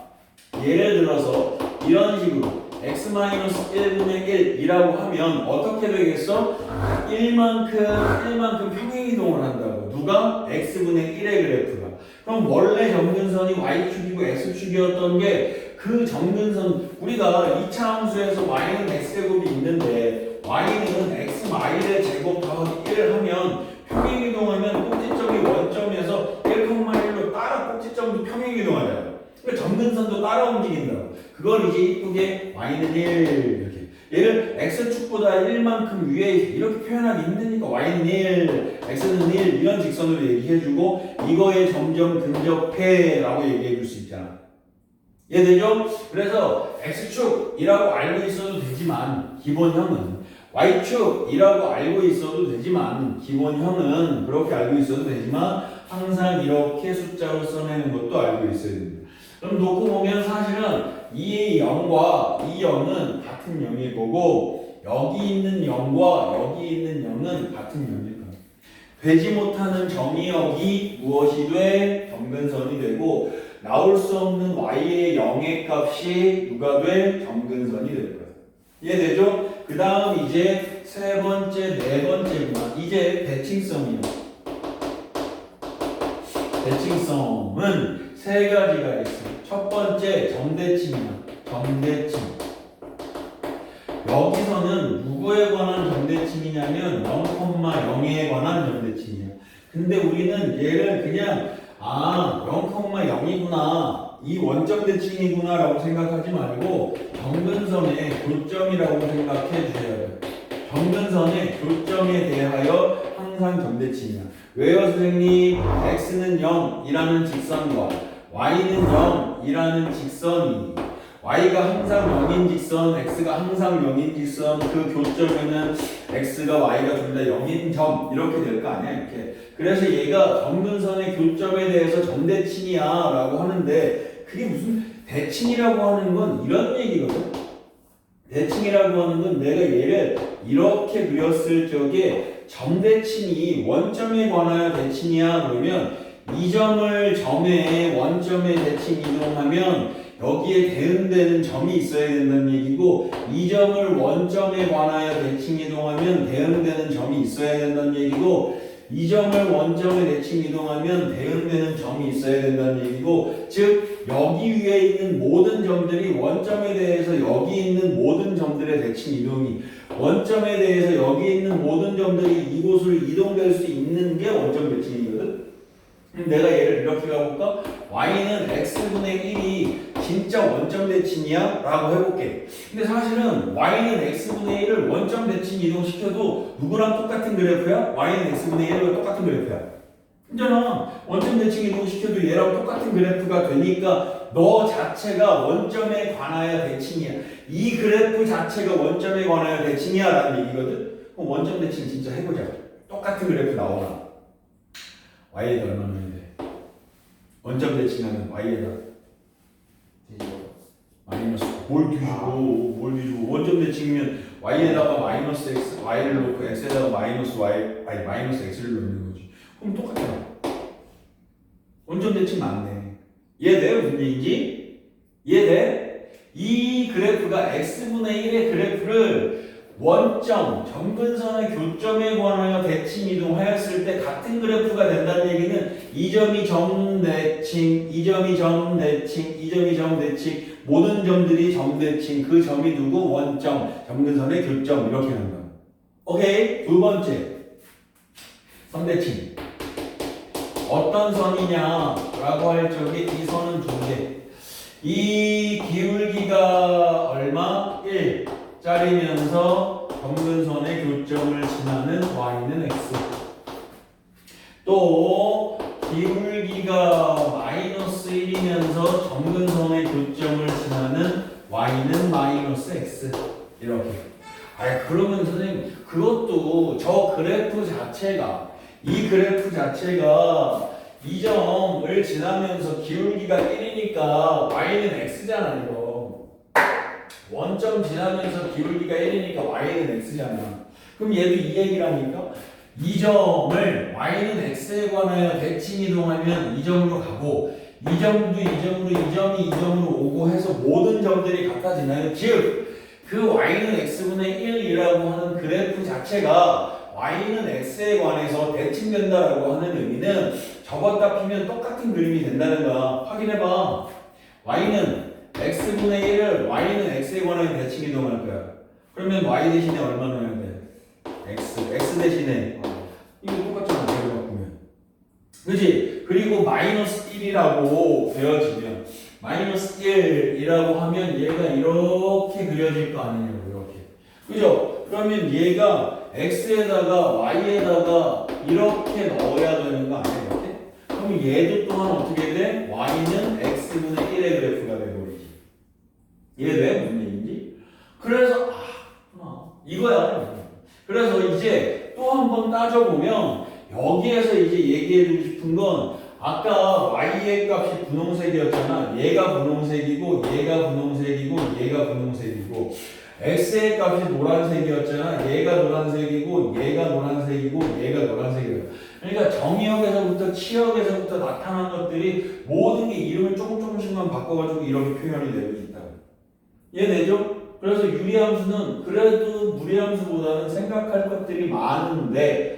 예를 들어서 이런 식으로 x-1분의 1이라고 하면 어떻게 되겠어? 1만큼 평행이동을 한다고. 누가? x분의 1의 그래프가. 그럼 원래 점근선이 y축이고 x축이었던 게 그 점근선 우리가 2차 함수에서 y는 x제곱이 있는데 y는 x 마일의 제곱 더하기 1을 하면 평행이동하면 꼭지점이 원점에서 1,1로 따라 꼭지점도 평행이동하잖아요. 그러니까 점근선도 따라 움직인다고. 그걸 이제 이쁘게 y는 1 이렇게. 얘를 x축보다 1만큼 위에 이렇게 표현하기 힘드니까 y는 1, x는 1 이런 직선으로 얘기해주고 이거에 점점 근접해 라고 얘기해줄 수 있잖아. 이해되죠? 그래서 x축이라고 알고 있어도 되지만 기본형은 y축이라고 알고 있어도 되지만 기본형은 그렇게 알고 있어도 되지만 항상 이렇게 숫자로 써내는 것도 알고 있어야 됩니다. 그럼 놓고 보면 사실은 이 0과 이 0은 같은 0일 거고 여기 있는 0과 여기 있는 0은 같은 0일 거예요. 되지 못하는 정의역이 무엇이 돼? 점근선이 되고 나올 수 없는 y의 0의 값이 누가 돼? 점근선이 될 거예요. 이해되죠? 그 다음 이제 세 번째, 네 번째구나. 이제 대칭성이에요. 대칭성은 세 가지가 있어요. 첫 번째 정대칭이야. 정대칭. 여기서는 누구에 관한 정대칭이냐면 0,0에 관한 정대칭이야. 근데 우리는 얘를 그냥 0,0이구나 이 원점 대칭이구나 라고 생각하지 말고 정근선의 교점이라고 생각해 주셔야 돼요. 정근선의 교점에 대하여 항상 점대칭이야. 왜요 선생님? x는 0이라는 직선과 y는 0이라는 직선이 y가 항상 0인 직선, x가 항상 0인 직선 그 교점에는 x가 y가 둘 다 0인 점 이렇게 될 거 아니야 이렇게. 그래서 얘가 점근선의 교점에 대해서 점대칭이야 라고 하는데 그게 무슨 대칭이라고 하는 건 이런 얘기거든. 대칭이라고 하는 건 내가 얘를 이렇게 그렸을 적에 점대칭이 원점에 관하여 대칭이야 그러면 이 점을 점에 원점에 대칭 이동하면 여기에 대응되는 점이 있어야 된다는 얘기고 이 점을 원점에 관하여 대칭 이동하면 대응되는 점이 있어야 된다는 얘기고 이 점을 원점에 대칭 이동하면 대응되는 점이 있어야 된다는 얘기고 즉 여기 위에 있는 모든 점들이 원점에 대해서 여기 있는 모든 점들의 대칭 이동이 원점에 대해서 여기 있는 모든 점들이 이곳으로 이동될 수 있는 게 원점 대칭이거든. 내가 얘를 이렇게 가볼까? y는 x분의 1이 진짜 원점 대칭이야? 라고 해볼게. 근데 사실은 y는 x분의 1을 원점 대칭 이동시켜도 누구랑 똑같은 그래프야? y는 x분의 1과 똑같은 그래프야. 그잖아. 원점 대칭 이동시켜도 얘랑 똑같은 그래프가 되니까 너 자체가 원점에 관하여 대칭이야. 이 그래프 자체가 원점에 관하여 대칭이야 라는 얘기거든. 그럼 원점 대칭 진짜 해보자. 똑같은 그래프 나오나? y에다 얼마나 해야 돼? 원점 대칭하면 y에다 마이너스 뭘 뒤주고 원점 대칭이면 y에다가 마이너스 x y를 놓고 x에다가 마이너스 y 아니 마이너스 x를 넣는 거지. 그럼 똑같잖아. 원점 대칭 맞네. 이해돼? 무슨 얘기인지? 이해돼? 이 그래프가 x분의 1의 그래프를 원점, 점근선의 교점에 관하여 대칭 이동하였을 때 같은 그래프가 된다는 얘기는 이 점이 점대칭, 이 점이 점대칭, 이 점이 점대칭, 모든 점들이 점대칭, 그 점이 누구? 원점, 점근선의 교점 이렇게 한다. 오케이? 두 번째 선대칭. 어떤 선이냐라고 할 적에 이 선은 두 개. 이 기울기가 얼마? 1. 짜리면서 점근선의 교점을 지나는 y는 x. 또 기울기가 마이너스 1이면서 점근선의 교점을 지나는 y는 마이너스 x. 이렇게. 그러면 선생님 그것도 저 그래프 자체가 이 그래프 자체가 이 점을 지나면서 기울기가 1이니까 y는 x잖아 이거. 원점 지나면서 기울기가 1이니까 y는 x잖아. 그럼 얘도 이 얘기라니까 이 점을 y는 x에 관하여 대칭 이동하면 이 점으로 가고 이 점도 이 점으로 이 점이 이 점으로 오고 해서 모든 점들이 같아지나요? 즉 그 y는 x분의 1이라고 하는 그래프 자체가 y는 x에 관해서 대칭된다라고 하는 의미는 접었다 피면 똑같은 그림이 된다는 거야. 확인해봐. y는 x분의 1을 y는 x에 관하여 대칭 이동할 거야. 그러면 y 대신에 얼마 넣어야 돼? x 대신에 이거 똑같잖아. 제로 바꾸면 그치? 그리고 마이너스 1이라고 되어지면 마이너스 1이라고 하면 얘가 이렇게 그려질 거 아니냐고 이렇게. 그죠? 그러면 얘가 x에다가 y에다가 이렇게 넣어야 되는 거 아니야 이렇게? 그럼 얘도 또한 어떻게 돼? y는 x분의 1의 그래프가 되버리지. 이해돼? 무슨 얘기인지? 그래서 이거야. 그래서 이제 또 한 번 따져보면 여기에서 이제 얘기해주고 싶은 건 아까 y의 값이 분홍색이었잖아. 얘가 분홍색이고 얘가 분홍색이고 얘가 분홍색이고 x의 값이 노란색이었잖아. 얘가 노란색이고 얘가 노란색이고 얘가 노란색이야. 그러니까 정의역에서부터 치역에서부터 나타난 것들이 모든 게 이름을 조금씩만 바꿔가지고 이렇게 표현이 되고 있다. 이해되죠? 그래서 유리함수는 그래도 무리함수보다는 생각할 것들이 많은데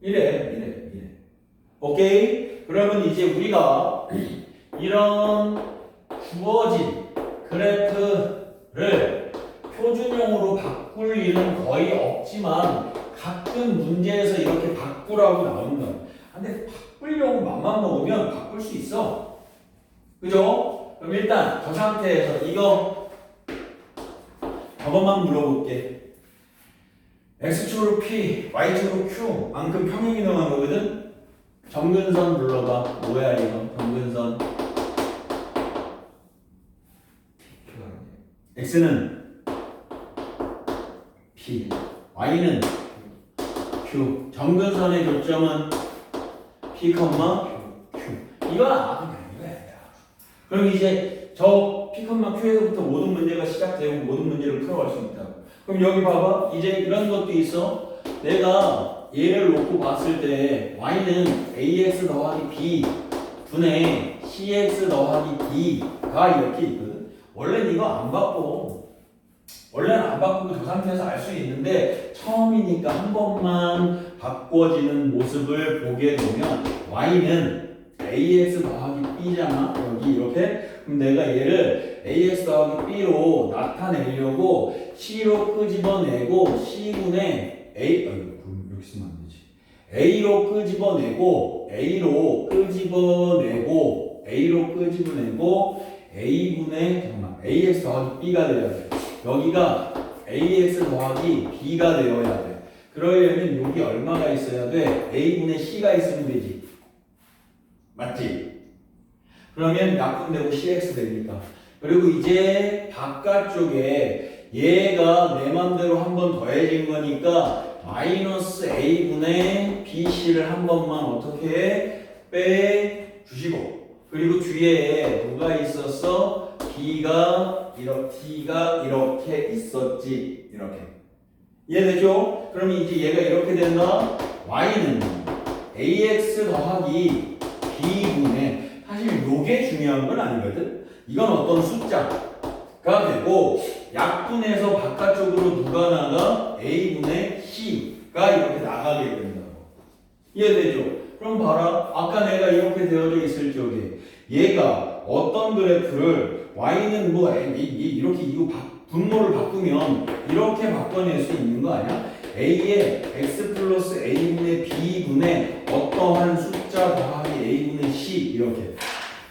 이래. 오케이? 그러면 이제 우리가 이런 주어진 그래프를 표준형으로 바꿀 일은 거의 없지만 가끔 문제에서 이렇게 바꾸라고 나온다. 근데 바꾸려고 맘만 먹으면 바꿀 수 있어. 그죠? 그럼 일단 저 상태에서 저것만 물어볼게. x축으로 p, y축으로 q만큼 평행이동한 거거든. 점근선 불러봐. 뭐야 이거? 점근선. x는 p, y는 q. 점근선의 교점은 p, q. 이건 아주 별거야. 그럼 이제 저 p, q에서부터 모든 문제가 시작되고 모든 문제를 풀어갈 수 있다. 그럼 여기 봐봐. 이제 이런 것도 있어. 내가 얘를 놓고 봤을 때 y는 ax 더하기 b 분의 cx 더하기 d가 이렇게 있거든. 원래는 이거 안 바꿔. 원래는 안 바꾸고 저 상태에서 알 수 있는데 처음이니까 한 번만 바꿔지는 모습을 보게 되면 y는 ax 더하기 b잖아. 여기 이렇게. 그럼 내가 얘를 ax 더하기 b로 나타내려고 c로 끄집어내고 c분의 a 이렇게 쓰면 안 되지. a로 끄집어내고 a분의 잠깐만 ax 더하기 b가 되어야 돼. 여기가 ax 더하기 b가 되어야 돼. 그러려면 여기 얼마가 있어야 돼? a분의 c가 있으면 되지. 맞지? 그러면 약분되고 cx 되니까. 그리고 이제 바깥쪽에 얘가 내 맘대로 한 번 더해진 거니까 마이너스 a분의 bc를 한 번만 어떻게 빼주시고, 그리고 뒤에 누가 있었어? d가 이렇게 있었지. 이렇게 이해되죠? 그럼 이제 얘가 이렇게 된다. y는 ax 더하기 b분의, 사실 요게 중요한 건 아니거든. 이건 어떤 숫자가 되고 약분해서 바깥쪽으로 누가 나가? a분의 c가 이렇게 나가게 된다고. 이해되죠? 그럼 봐라. 아까 내가 이렇게 되어져 있을 적에 얘가 어떤 그래프를 y는 뭐 이렇게 이거 분모를 바꾸면 이렇게 바꿔낼 수 있는 거 아니야? a의 x 플러스 a분의 b분의 어떠한 숫자 더하기 a분의 c 이렇게.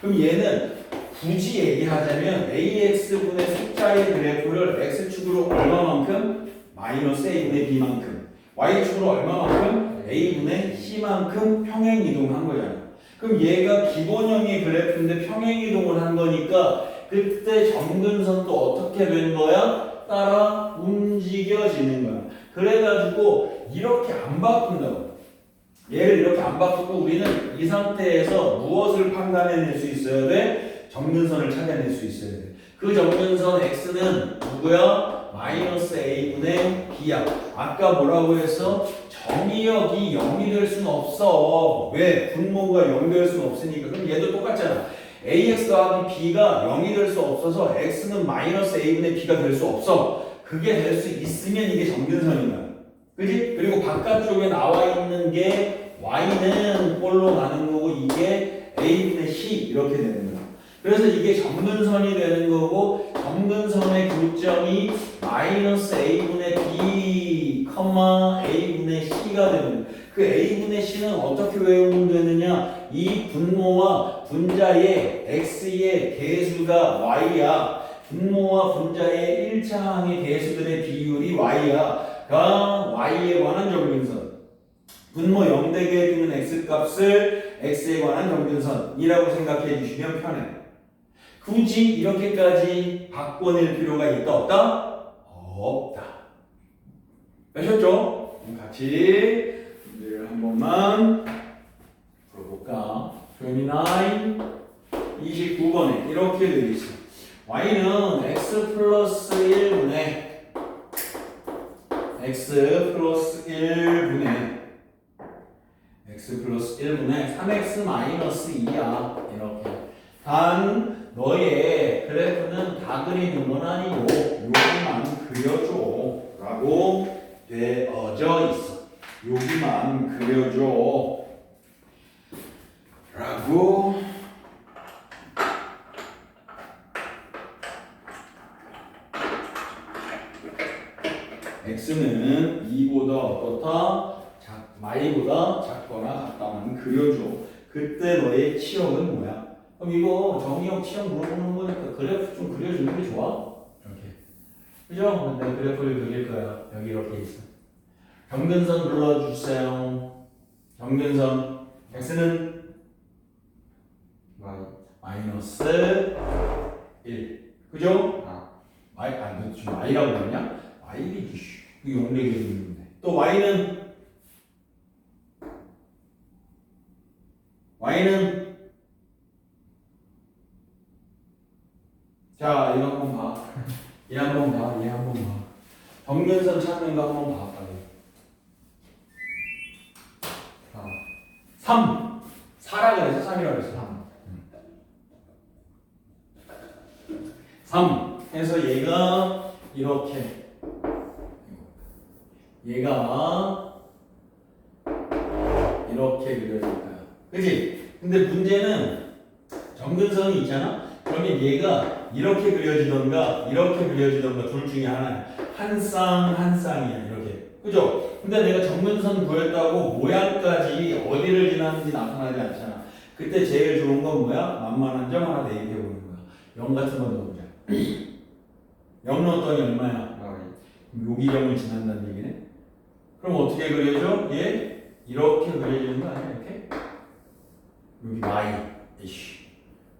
그럼 얘는 굳이 얘기하자면 ax분의 숫자의 그래프를 x축으로 얼마만큼? 마이너스 a분의 b만큼, y축으로 얼마만큼? a분의 c만큼 평행이동한 거잖아. 그럼 얘가 기본형의 그래프인데 평행이동을 한 거니까 그때 점근선도 어떻게 된 거야? 따라 움직여지는 거야. 그래가지고 이렇게 안 바꾼다고. 얘를 이렇게 안 바꾸고 우리는 이 상태에서 무엇을 판단해낼 수 있어야 돼? 점근선을 찾아낼 수 있어야 돼. 그 점근선 x는 누구야? 마이너스 a분의 b야. 아까 뭐라고 했어? 정의역이 0이 될 수는 없어. 왜? 분모가 0이 될 수는 없으니까. 그럼 얘도 똑같잖아. ax 더하기 b가 0이 될 수 없어서 x는 마이너스 a분의 b가 될 수 없어. 그게 될 수 있으면 이게 점근선인 거야. 그지? 그리고 바깥쪽에 나와 있는 게 y는 꼴로 가는 거고 이게 a분의 c 이렇게 되는 거야. 그래서 이게 점근선이 되는 거고 점근선의 교점이 마이너스 a분의 b, a분의 c가 되는 거야. 그 a분의 c는 어떻게 외우면 되느냐? 이 분모와 분자의 x의 개수가 y야. 분모와 분자의 1차항의 개수들의 비율이 y야. 가 y에 관한 점근선. 분모 0 되게 해주는 x값을 x에 관한 점근선이라고 생각해 주시면 편해. 굳이 이렇게까지 바꿔낼 필요가 있다 없다? 없다. 아셨죠? 같이 문제를 한 번만 풀어볼까? 29번에 이렇게 되어 있어. y는 x 플러스 1분의 x 플러스 1분의 3x 마이너스 2야. 이렇게. 단 너의 그래프는 다 그리는 건 아니고 여기만 그려줘 라고 되어져 있어. 여기만 그려줘 라고 x는 2보다 어떻다? y보다 작거나 같다만 그려줘. 그때 너의 치역은 뭐야? 그럼 이거 정의역 치역 물어보는 거니까 그래프 좀 그려주는 게 좋아? 이렇게. 그죠? 근데 그래프를 그릴 거야. 여기 이렇게 있어. 정근선 불러주세요. 정근선 x는 Y. 마이너스 1. 그죠? 너 지금 y라고 그러냐? y이지. 이게 용례 기준인데. 또 y는 자 이거 한번 봐. 얘 한번 봐. 얘 한번 봐. 정근선 찾는 거 한번 봐. 빨리. 3. 4라 그랬어? 3이라 그랬어? 3. 해서 얘가 이렇게 그려질 거야. 그치? 근데 문제는 정근선이 있잖아? 그러면 얘가 이렇게 그려지던가 이렇게 그려지던가 둘 중에 하나야. 한 쌍이야. 이렇게. 그죠? 근데 내가 정근선 구했다고 모양까지 어디를 지나는지 나타나지 않잖아. 그때 제일 좋은 건 뭐야? 만만한 점 하나 대입해 보는 거야. 0 같은 거 넣어보자. 0 넣었더니 얼마야? 여기 0을 지난다는 얘기네. 그럼 어떻게 그려져? 얘 이렇게 그려지는 거 아니야? 이렇게? 여기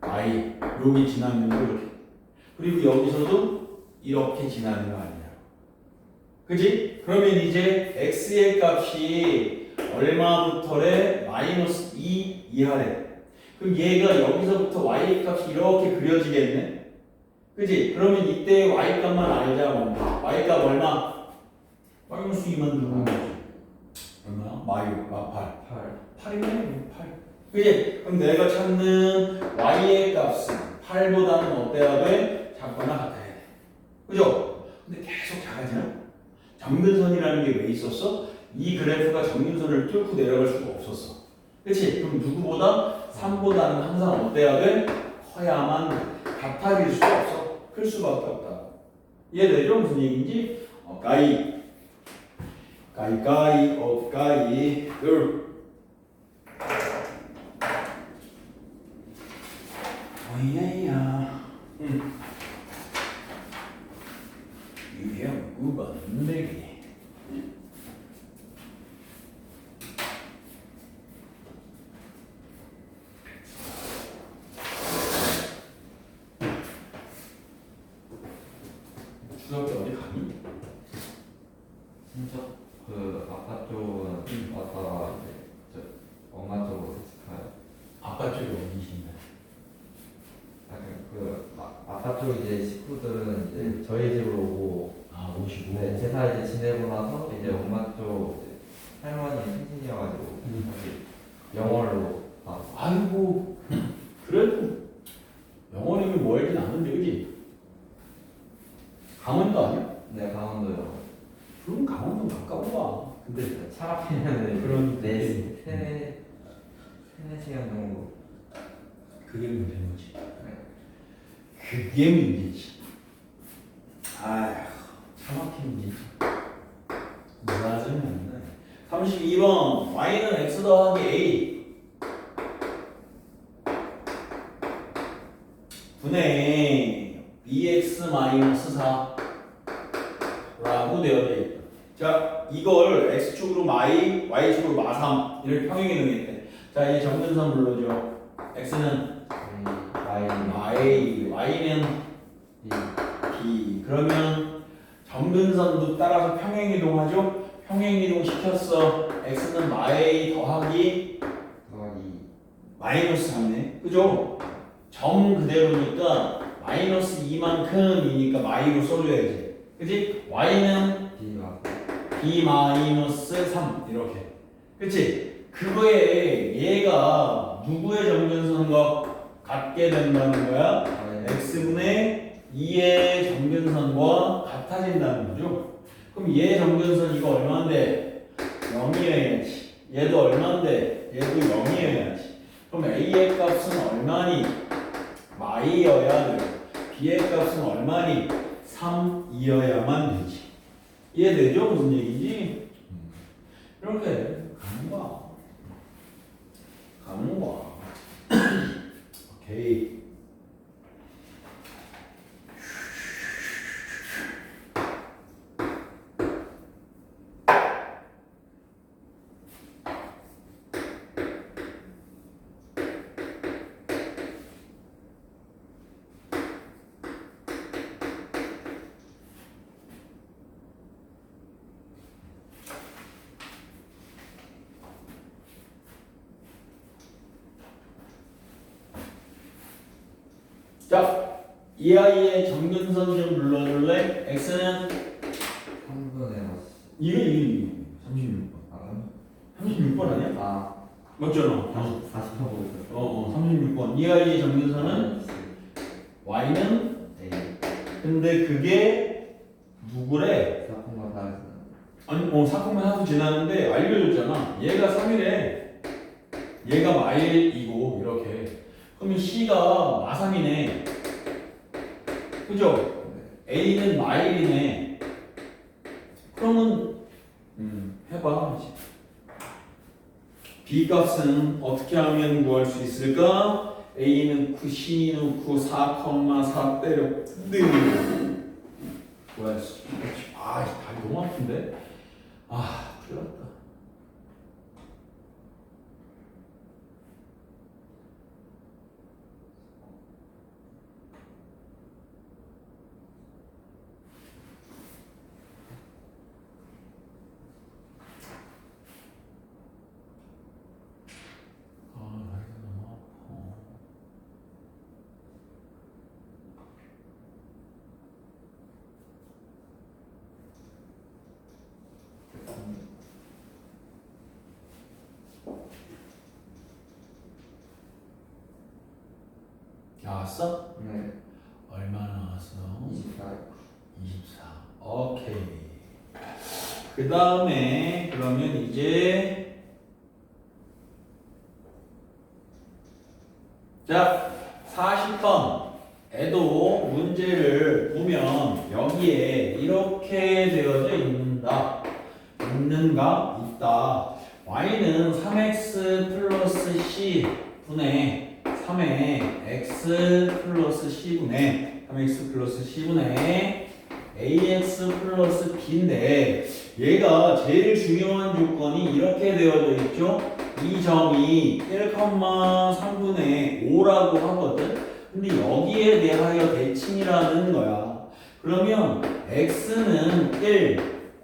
y 여기 지나는 거 이렇게. 그리고 여기서도 이렇게 지나는 거 아니야? 그지? 그러면 이제 x의 값이 얼마부터래? 마이너스 2 이하래. 그럼 얘가 여기서부터 y의 값이 이렇게 그려지겠네? 그지? 그러면 이때 y 값만 알자. 먼저. y 값 얼마? 마이너스 2만 두는 거지. 얼마야? 8. 8이네? 8. 그지? 그럼 내가 찾는 y의 값은 8보다는 어때야 돼? 작거나 같아야 돼. 그죠? 근데 계속 작아지나? 정근선이라는 게 왜 있었어? 이 그래프가 정근선을 뚫고 내려갈 수가 없었어. 그치? 그럼 누구보다? 3보다는 항상 어때야 돼? 커야만 같아질 수가 없어. 클 수밖에 없다. 이해되죠? 무슨 얘기인지? 둘. 어이야야. 유형 9번 내기. 중학교 어디 가니? 진짜 그 아빠 쪽은 왔다가 이제 저 엄마 쪽으로 가요. 아빠 쪽이 어디신데? 아빠 쪽 이제 식구들은 이제 저희 집으로 오고 오시고. 네, 제사 이제 지내고 나서 이제 엄마 쪽 이제 할머니 생신이어가지고 다시 영월로 가서. 아이고 그래도 영원이면 멀진 않은데 그지? 강원도 아니야? 네, 강원도요. 그럼 강원도 가까워. 근데 차 앞이면은 그런 세네 시간 정도. 그게 문제인 거지. 그게 문제지. 아휴 차 막히는 짜증난다. 32번 y는 x 더하기 a 분의 bx 마이너스 4 라고 되어져 있다. 자 이걸 x축으로 y, y축으로 마3 이렇게 평행 이동했대. 자 이 정근선 불러줘. x는 y는 b. 그러면 정근선도 따라서 평행 이동하죠. 평행 이동 시켰어. x는 y 더하기 마이너스 3네. 그죠? 점 그대로니까 마이너스 2만큼이니까 마이로 써줘야지. 그치? y는 b 마이너스 3 이렇게. 그치? 그거에 얘가 누구의 정근선과 같게 된다는 거야? x분의 2의 정근선과 같아진다는 거죠. 그럼 얘 정근선 이거 얼마인데? 0이어야지. 얘도 얼마인데? 얘도 0이어야지. 그럼 a의 값은 얼마니? 마이어야 돼. b의 값은 얼마니? 3이어야만 되지. 이해되죠? 무슨 얘기지? 이렇게 가는 거야. 오케이. 자, 이 아이의 정근선 좀 불러줄래? x는 3분의 이게 36번. 아, 36번 아니야? 아, 맞잖아. 40번 보고 있었어. 36번. 이 아이의 정근선은 y는 네. 근데 그게 누구래? 4,4에서 아니, 4콤마 하도 지나는데 알려줬잖아. 얘가 3이래. 얘가 마일이고 이렇게. 그러면 C가 마삼이네. 그죠? A는 마일이네. 그러면 해봐. B 값은 어떻게 하면 구할 수 있을까? A는 9, C 넣고 4,4 때려. 네. 구할 수 있지. 아, 다리 너무 아픈데? 아, 큰일 났다. 아, 다리가 너무 아파. 나왔어? 네. 얼마 나왔어? 24. 24. 오케이. 그 다음에 그러면 이제 자 40번에도 문제를 보면 여기에 이렇게 되어져 있다. y는 3x 플러스 c 분의 3의 x 플러스 c분의 3x 플러스 c분의 ax 플러스 b인데 얘가 제일 중요한 조건이 이렇게 되어져 있죠. 이 점이 1,3분의 5라고 하거든. 근데 여기에 대하여 대칭이라는 거야. 그러면 x는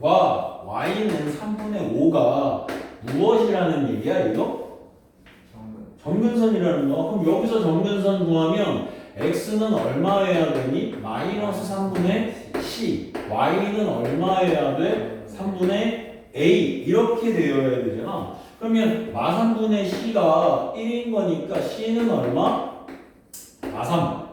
1과 y는 3분의 5가 무엇이라는 얘기야 이거? 정근선이라는 거. 그럼 여기서 정근선 구하면 x는 얼마여야 되니? 마이너스 3분의 c. y는 얼마여야 돼? 3분의 a. 이렇게 되어야 되잖아. 그러면 마삼분의 c가 1인 거니까 c는 얼마? 마삼.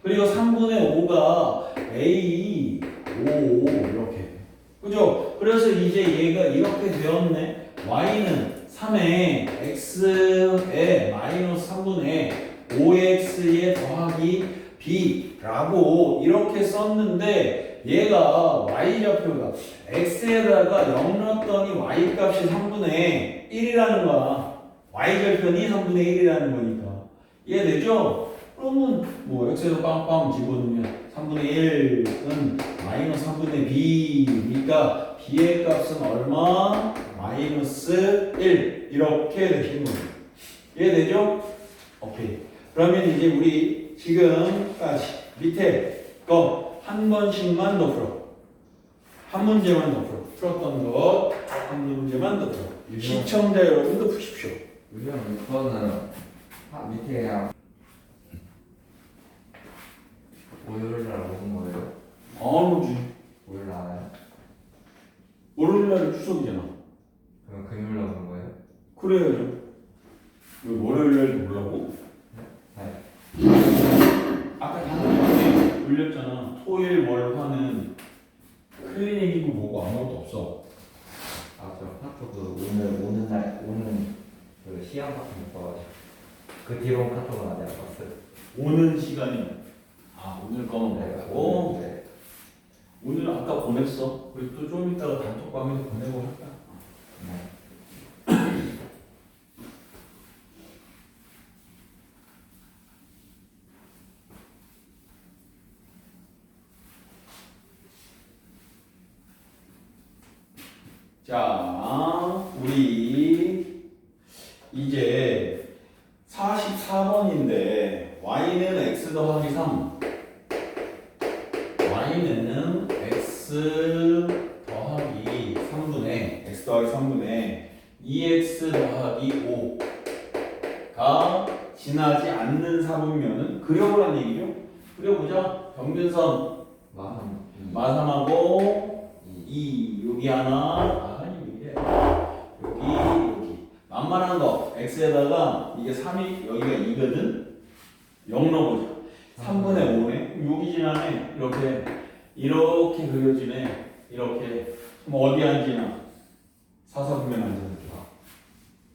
그리고 3분의 5가 a 5 이렇게. 그죠? 그래서 이제 얘가 이렇게 되었네. y는 3의 x에 마이너스 3분의 5x에 더하기 b라고 이렇게 썼는데 얘가 y좌표가 x에다가 0 넣었더니 y값이 3분의 1이라는 거야. y절편이 3분의 1이라는 거니까 이해되죠? 그러면 뭐 x에서 빵빵 집어넣으면 3분의 1은 마이너스 3분의 b니까 b의 값은 얼마? 마이너스 1 이렇게 되신 거예요. 이해되죠? 오케이. 그러면 이제 우리 지금까지 밑에 거 한 번씩만 더 풀어. 한 문제만 더 풀어. 풀었던 것 한 문제만 더 풀어. 시청자 여러분도 푸십시오. 유형 6번은 밑에 그냥 월요일날 오는 거예요? 어느지 월요일 나와요? 월요일날 추석이잖아. 그럼 금요일날 오는 거예요? 그래야죠. 왜 월요일날 몰라고? 네. 아까 단톡방에 올렸잖아. 토일 월화는 클리닉이고 뭐고 아무것도 없어. 아, 저 카톡 오는 날 오는 그 시험 같은 거 써가지고 그 뒤로 카톡은 아직 안 봤어요. 오는 시간이 오늘 거만 보고 네. 오늘 아까 보냈어. 우리 또 좀 이따가 단톡방에서 보내고 할까? 네. 자, 우리 이제 44번인데 y는 x 더하기 3 y는 x 더하기 3분의 2x 더하기 5가 지나지 않는 3이면은 그려보란 얘기죠. 정근선 마삼 마삼하고 2 여기 하나 아니 여기 만만한 거 x에다가 이게 3이 여기가 2거든 0 넣어보자 3분의 5네 여기 지나네 이렇게 그려지네 이렇게 그럼 어디 앉으나 사사분면 앉으는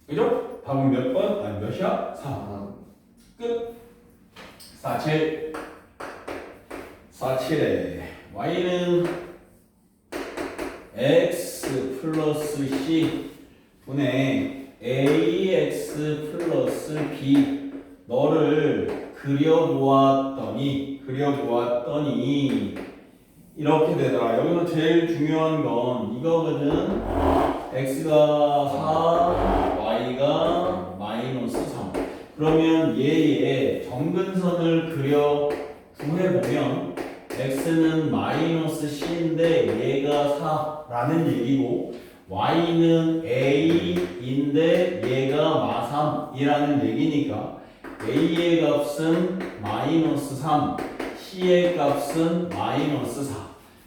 그죠? 답은 몇 번? 아니 몇이야? 4 끝 47 47에 y는 x 플러스 c 분의 ax 플러스 b 너를 그려보았더니 이렇게 되더라. 여기서 제일 중요한 건 이거거든. x가 4 y가 마이너스 3 그러면 얘의 정근선을 그려 구해보면 x는 마이너스 c인데 얘가 4라는 얘기고 y는 a인데 얘가 마3이라는 얘기니까 a의 값은 마이너스 3 c의 값은 마이너스 4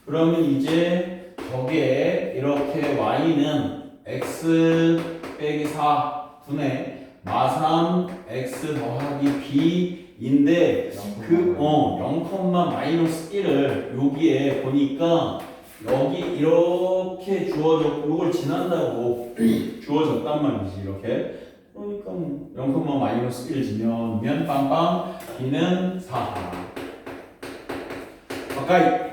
그러면 이제 저게 이렇게 y는 x 빼기 4 분의 마3 x 더하기 b인데 0, 마이너스 1을 여기에 보니까 여기 이렇게 주어졌고 이걸 지난다고 주어졌단 말이지 이렇게 그러니까 0, 마이너스 1 지면 빵빵 b는 4 가까이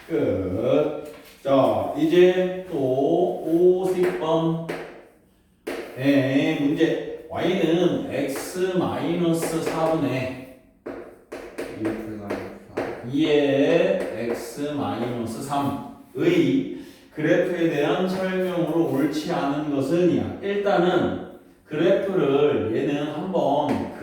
끝. 자 이제 또 50번 문제 y는 x 마이너스 4분의 2의 x 마이너스 3의 그래프에 대한 설명으로 옳지 않은 것은 일단은 그래프를 얘는 한번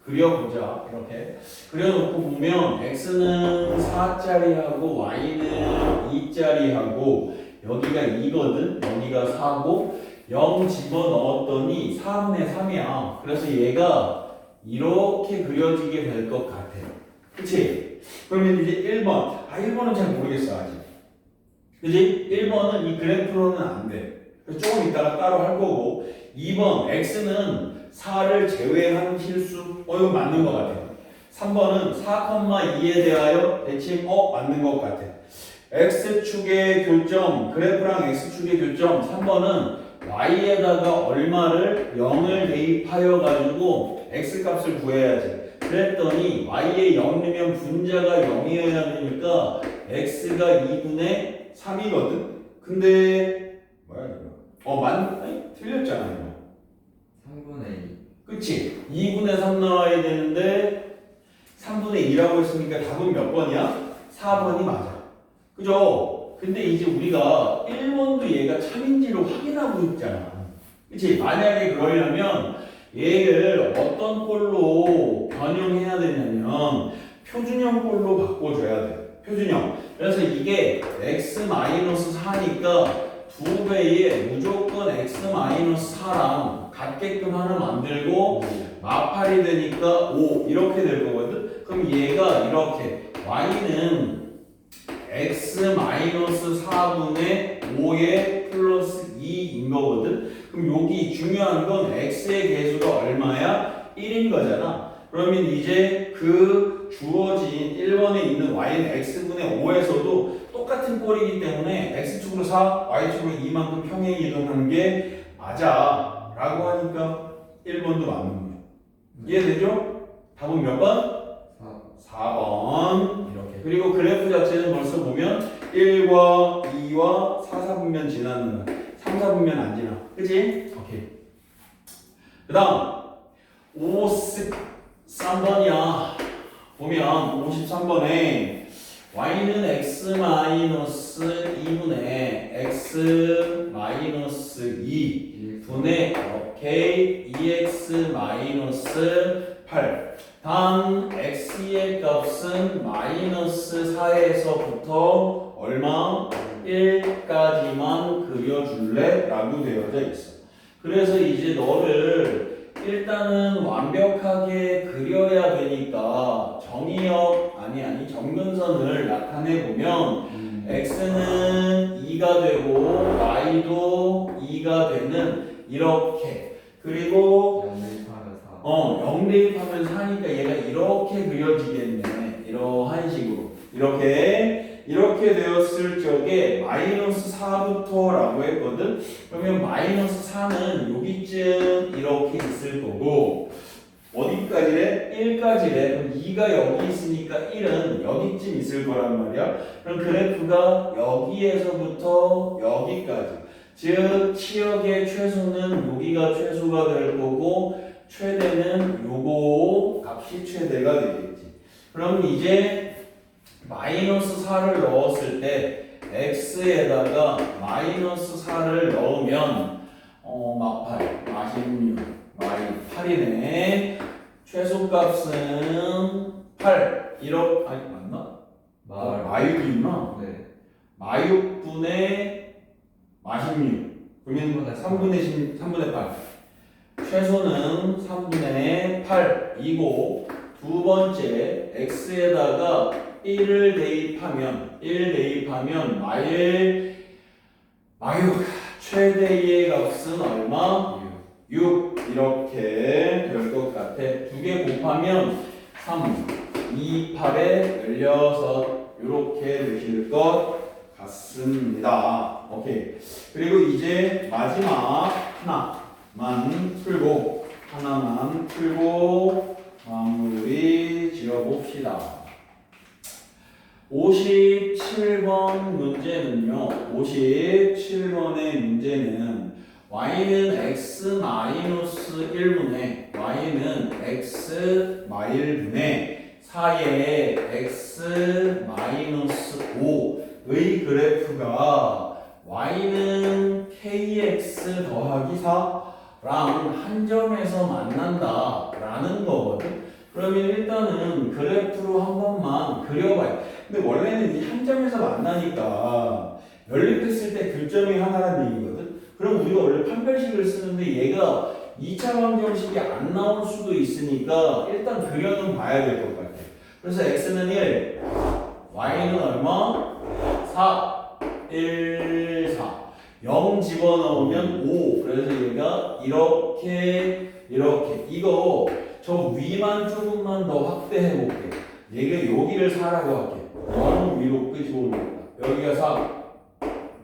그려보자 이렇게 그려놓고 보면 x는 4짜리하고 y는 2짜리하고 여기가 2거든 여기가 4고 0 집어넣었더니 4분의 3이야 그래서 얘가 이렇게 그려지게 될 것 같아요 그치? 그러면 이제 1번 1번은 잘 모르겠어 아직 그치? 1번은 이 그래프로는 안돼 조금 이따가 따로 할 거고 2번 x는 4를 제외한 실수 이거 맞는 것 같아요 3번은 4,2에 대하여 대칭 맞는 것 같아 x축의 교점 그래프랑 x축의 교점 3번은 y에다가 얼마를 0을 대입하여 가지고 x값을 구해야지 그랬더니 y에 0이면 분자가 0이어야 되니까 x가 2분의 3이거든 근데 뭐야 이거 아니 틀렸잖아 이거 3분의 2 그치? 2분의 3 나와야 되는데 3분의 2라고 했으니까 답은 몇 번이야? 4번이 맞아 그죠? 근데 이제 우리가 1번도 얘가 참인지를 확인하고 있잖아 그치? 만약에 그러려면 얘를 어떤 꼴로 변형해야 되냐면 표준형 꼴로 바꿔줘야 돼 표준형 그래서 이게 x-4니까 2배에 무조건 x-4랑 같게끔 하나 만들고 마팔이 되니까 5 이렇게 될 거거든 그럼 얘가 이렇게 y는 x-4분의 5의 플러스 2인 거거든 그럼 여기 중요한 건 x의 개수가 얼마야? 1인 거잖아 그러면 이제 그 주어진 1번에 있는 y는 x분의 5에서도 똑같은 꼴이기 때문에 x축으로 4, y축으로 2만큼 평행 이동하는 게 맞아 라고 하니까 1번도 맞는 거야 이해되죠? 답은 몇 번? 4번 이렇게 그리고 그래프 자체는 벌써 보면 1과 2와 4, 4분면 지나는 거야 3, 4분면 안 지나 그치? 오케이 그 다음 53번이야 보면 53번에 y는 x-2분의 x-2 분의 오케이 2x-8 단 x의 값은 마이너스 4에서부터 얼마? 1까지만 그려줄래? 라고 되어져 있어 그래서 이제 너를 일단은 완벽하게 그려야 되니까 정근선을 나타내 보면 x는 2가 되고 y도 2가 되는 이렇게 그리고 0 대입하면 4니까 얘가 이렇게 그려지겠네. 이러한 식으로 이렇게 되었을 적에 마이너스 4부터라고 했거든. 그러면 마이너스 4는 여기쯤 이렇게 있을 거고 어디까지래? 1까지래. 그럼 2가 여기 있으니까 1은 여기쯤 있을 거란 말이야. 그럼 그래프가 여기에서부터 여기까지 즉 치역의 최소는 여기가 최소가 될 거고 최대는 요거 값이 최대가 되겠지. 그럼 이제 마이너스 4를 넣었을 때 x에다가 마이너스 4를 넣으면 막8 46 8이네. 최소값은 8 1억 아니 맞나? 마육이 있나? 네. 마육분의 16 그러면 3분의 8 최소는 3분의 8이고 두 번째 x에다가 1을 대입하면 마육 최대의 값은 얼마? 6 이렇게 될 것 같아. 두 개 곱하면 3, 2, 8에 16 이렇게 되실 것 같습니다. 오케이. 그리고 이제 마지막 하나만 풀고 마무리 지어봅시다. 57번 문제는요. 57번의 문제는 y는 x-1분의 y는 x-1분의 4의 x-5의 그래프가 y는 kx 더하기 4랑 한 점에서 만난다 라는 거거든. 그러면 일단은 그래프로 한 번만 그려봐요. 근데 원래는 이 한 점에서 만나니까 연립했을 때 교점이 하나라는 얘기거든. 그럼 우리가 원래 판별식을 쓰는데 얘가 2차 방정식이 안 나올 수도 있으니까 일단 그려는 봐야 될 것 같아. 그래서 x는 1, y는 얼마? 4, 1, 4 0 집어넣으면 5. 그래서 얘가 이렇게 이거 저 위만 조금만 더 확대해 볼게. 얘가 여기를 4라고 할게. 0 위로 끄집어 올렸다. 여기가 4,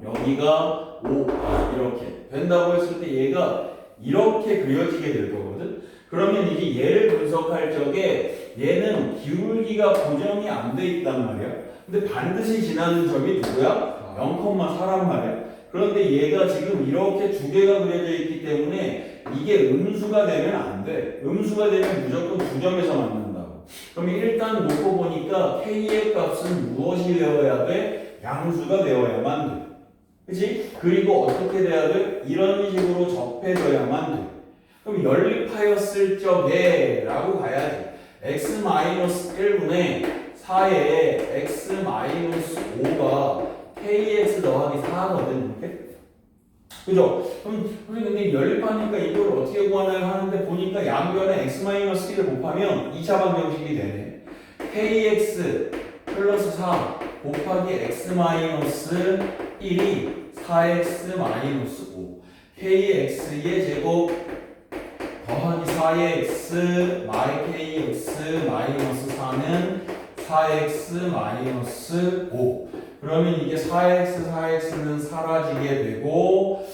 여기가 5 이렇게 된다고 했을 때 얘가 이렇게 그려지게 될 거거든. 그러면 이제 얘를 분석할 적에 얘는 기울기가 고정이 안 돼 있단 말이야. 근데 반드시 지나는 점이 누구야? 0,4란 말이야. 그런데 얘가 지금 이렇게 두 개가 그려져 있기 때문에 이게 음수가 되면 안 돼. 음수가 되면 무조건 두 점에서 만난다고. 그럼 일단 놓고 보니까 k의 값은 무엇이 되어야 돼? 양수가 되어야만 돼. 그치? 그리고 어떻게 돼야 돼? 이런 식으로 접해져야만 돼. 그럼 연립하였을 적에 라고 가야지. x-1분의 4의 x-5가 kx 더하기 4거든. 이렇게? 그죠? 그럼 근데 연립하니까 이걸 어떻게 구하나요 하는데 보니까 양변에 x-1을 곱하면 2차 방정식이 되네. kx 플러스 4 곱하기 x-1이 4x-5 kx의 제곱 더하기 4의 x kx-4는 4x-5 그러면 이게 4x는 사라지게 되고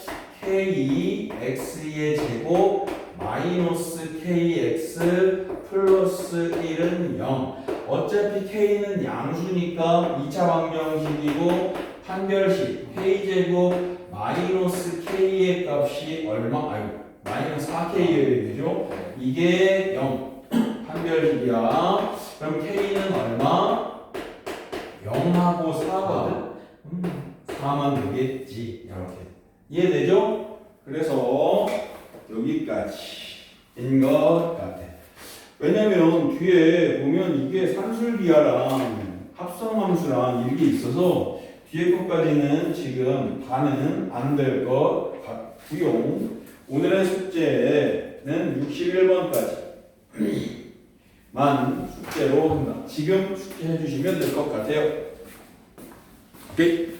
kx의 제곱 마이너스 kx 플러스 1은 0 어차피 k는 양수니까 2차 방정식이고 판별식 k제곱 마이너스 k의 값이 얼마? 마이너스 4k여야 되죠? 이게 0 판별식이야. 그럼 k는 얼마? 0하고 4거든? 4만 되겠지. 이렇게 이해되죠? 그래서 여기까지인 것 같아. 왜냐면 뒤에 보면 이게 산술비하랑 합성함수랑 이런 게 있어서 뒤에 것까지는 지금 다는 안 될 것 같고요. 오늘의 숙제 문제는 61번까지만 숙제로 한다. 지금 숙제해 주시면 될 것 같아요. 오케이?